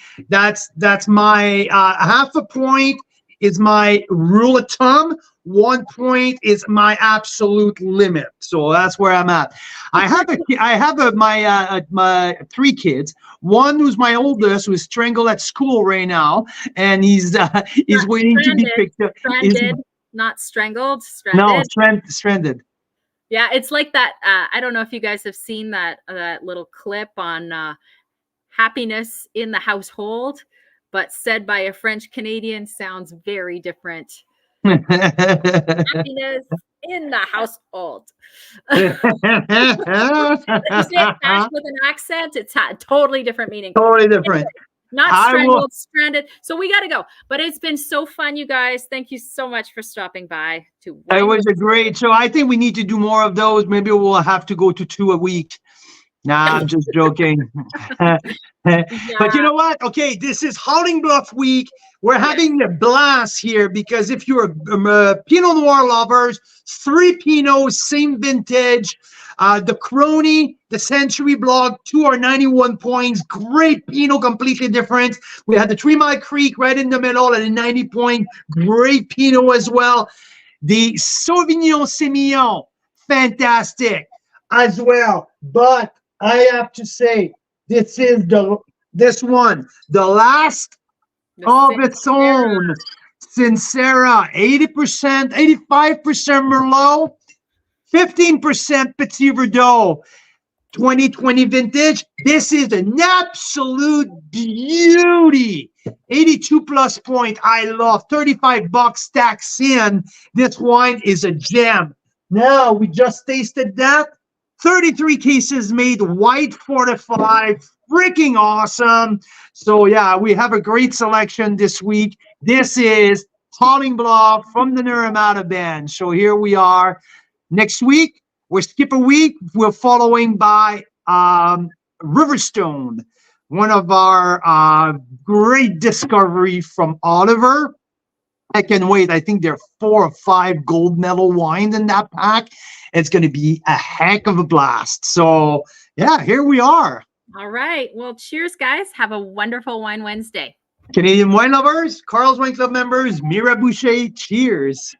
half a point is my rule of thumb. 1 point is my absolute limit. So that's where I'm at. I have my 3 kids. One who's my oldest, who's strangled at school right now, and he's waiting to be picked up. Stranded, not strangled. Stranded. No, stranded. Yeah, it's like that. I don't know if you guys have seen that little clip on happiness in the household, but said by a French Canadian sounds very different. Happiness in the household. You say it back with an accent, it's a totally different meaning. Totally different. Not strangled, stranded. So we got to go. But it's been so fun, you guys. Thank you so much for stopping by. It was a great show. I think we need to do more of those. Maybe we'll have to go to 2 a week. Nah, I'm just joking. Yeah. But you know what? Okay, this is Howling Bluff week. We're having a blast here because if you're a Pinot Noir lovers, 3 Pinots, same vintage. The Crony, the Century Block, 2 are 91 points. Great Pinot, completely different. We had the 3 Mile Creek right in the middle at a 90 point. Great Pinot as well. The Sauvignon Semillon, fantastic as well. But I have to say, this one, the last of its own. Sincera, 80%, 85% Merlot, 15% Petit Verdot. 2020 vintage. This is an absolute beauty. 82 plus point. I love $35 stacks in. This wine is a gem. Now we just tasted that. 33 cases made, white fortified, freaking awesome. So yeah, we have a great selection this week. This is Howling Bluff from the Naramata Bench. So here we are. Next week, we'll skip a week. We're following by Riverstone, one of our great discovery from Oliver. I can wait. I think there are 4 or 5 gold medal wines in that pack. It's going to be a heck of a blast. So yeah, here we are. All right. Well, cheers, guys. Have a wonderful Wine Wednesday. Canadian wine lovers, Carl's Wine Club members, Mira Boucher, cheers.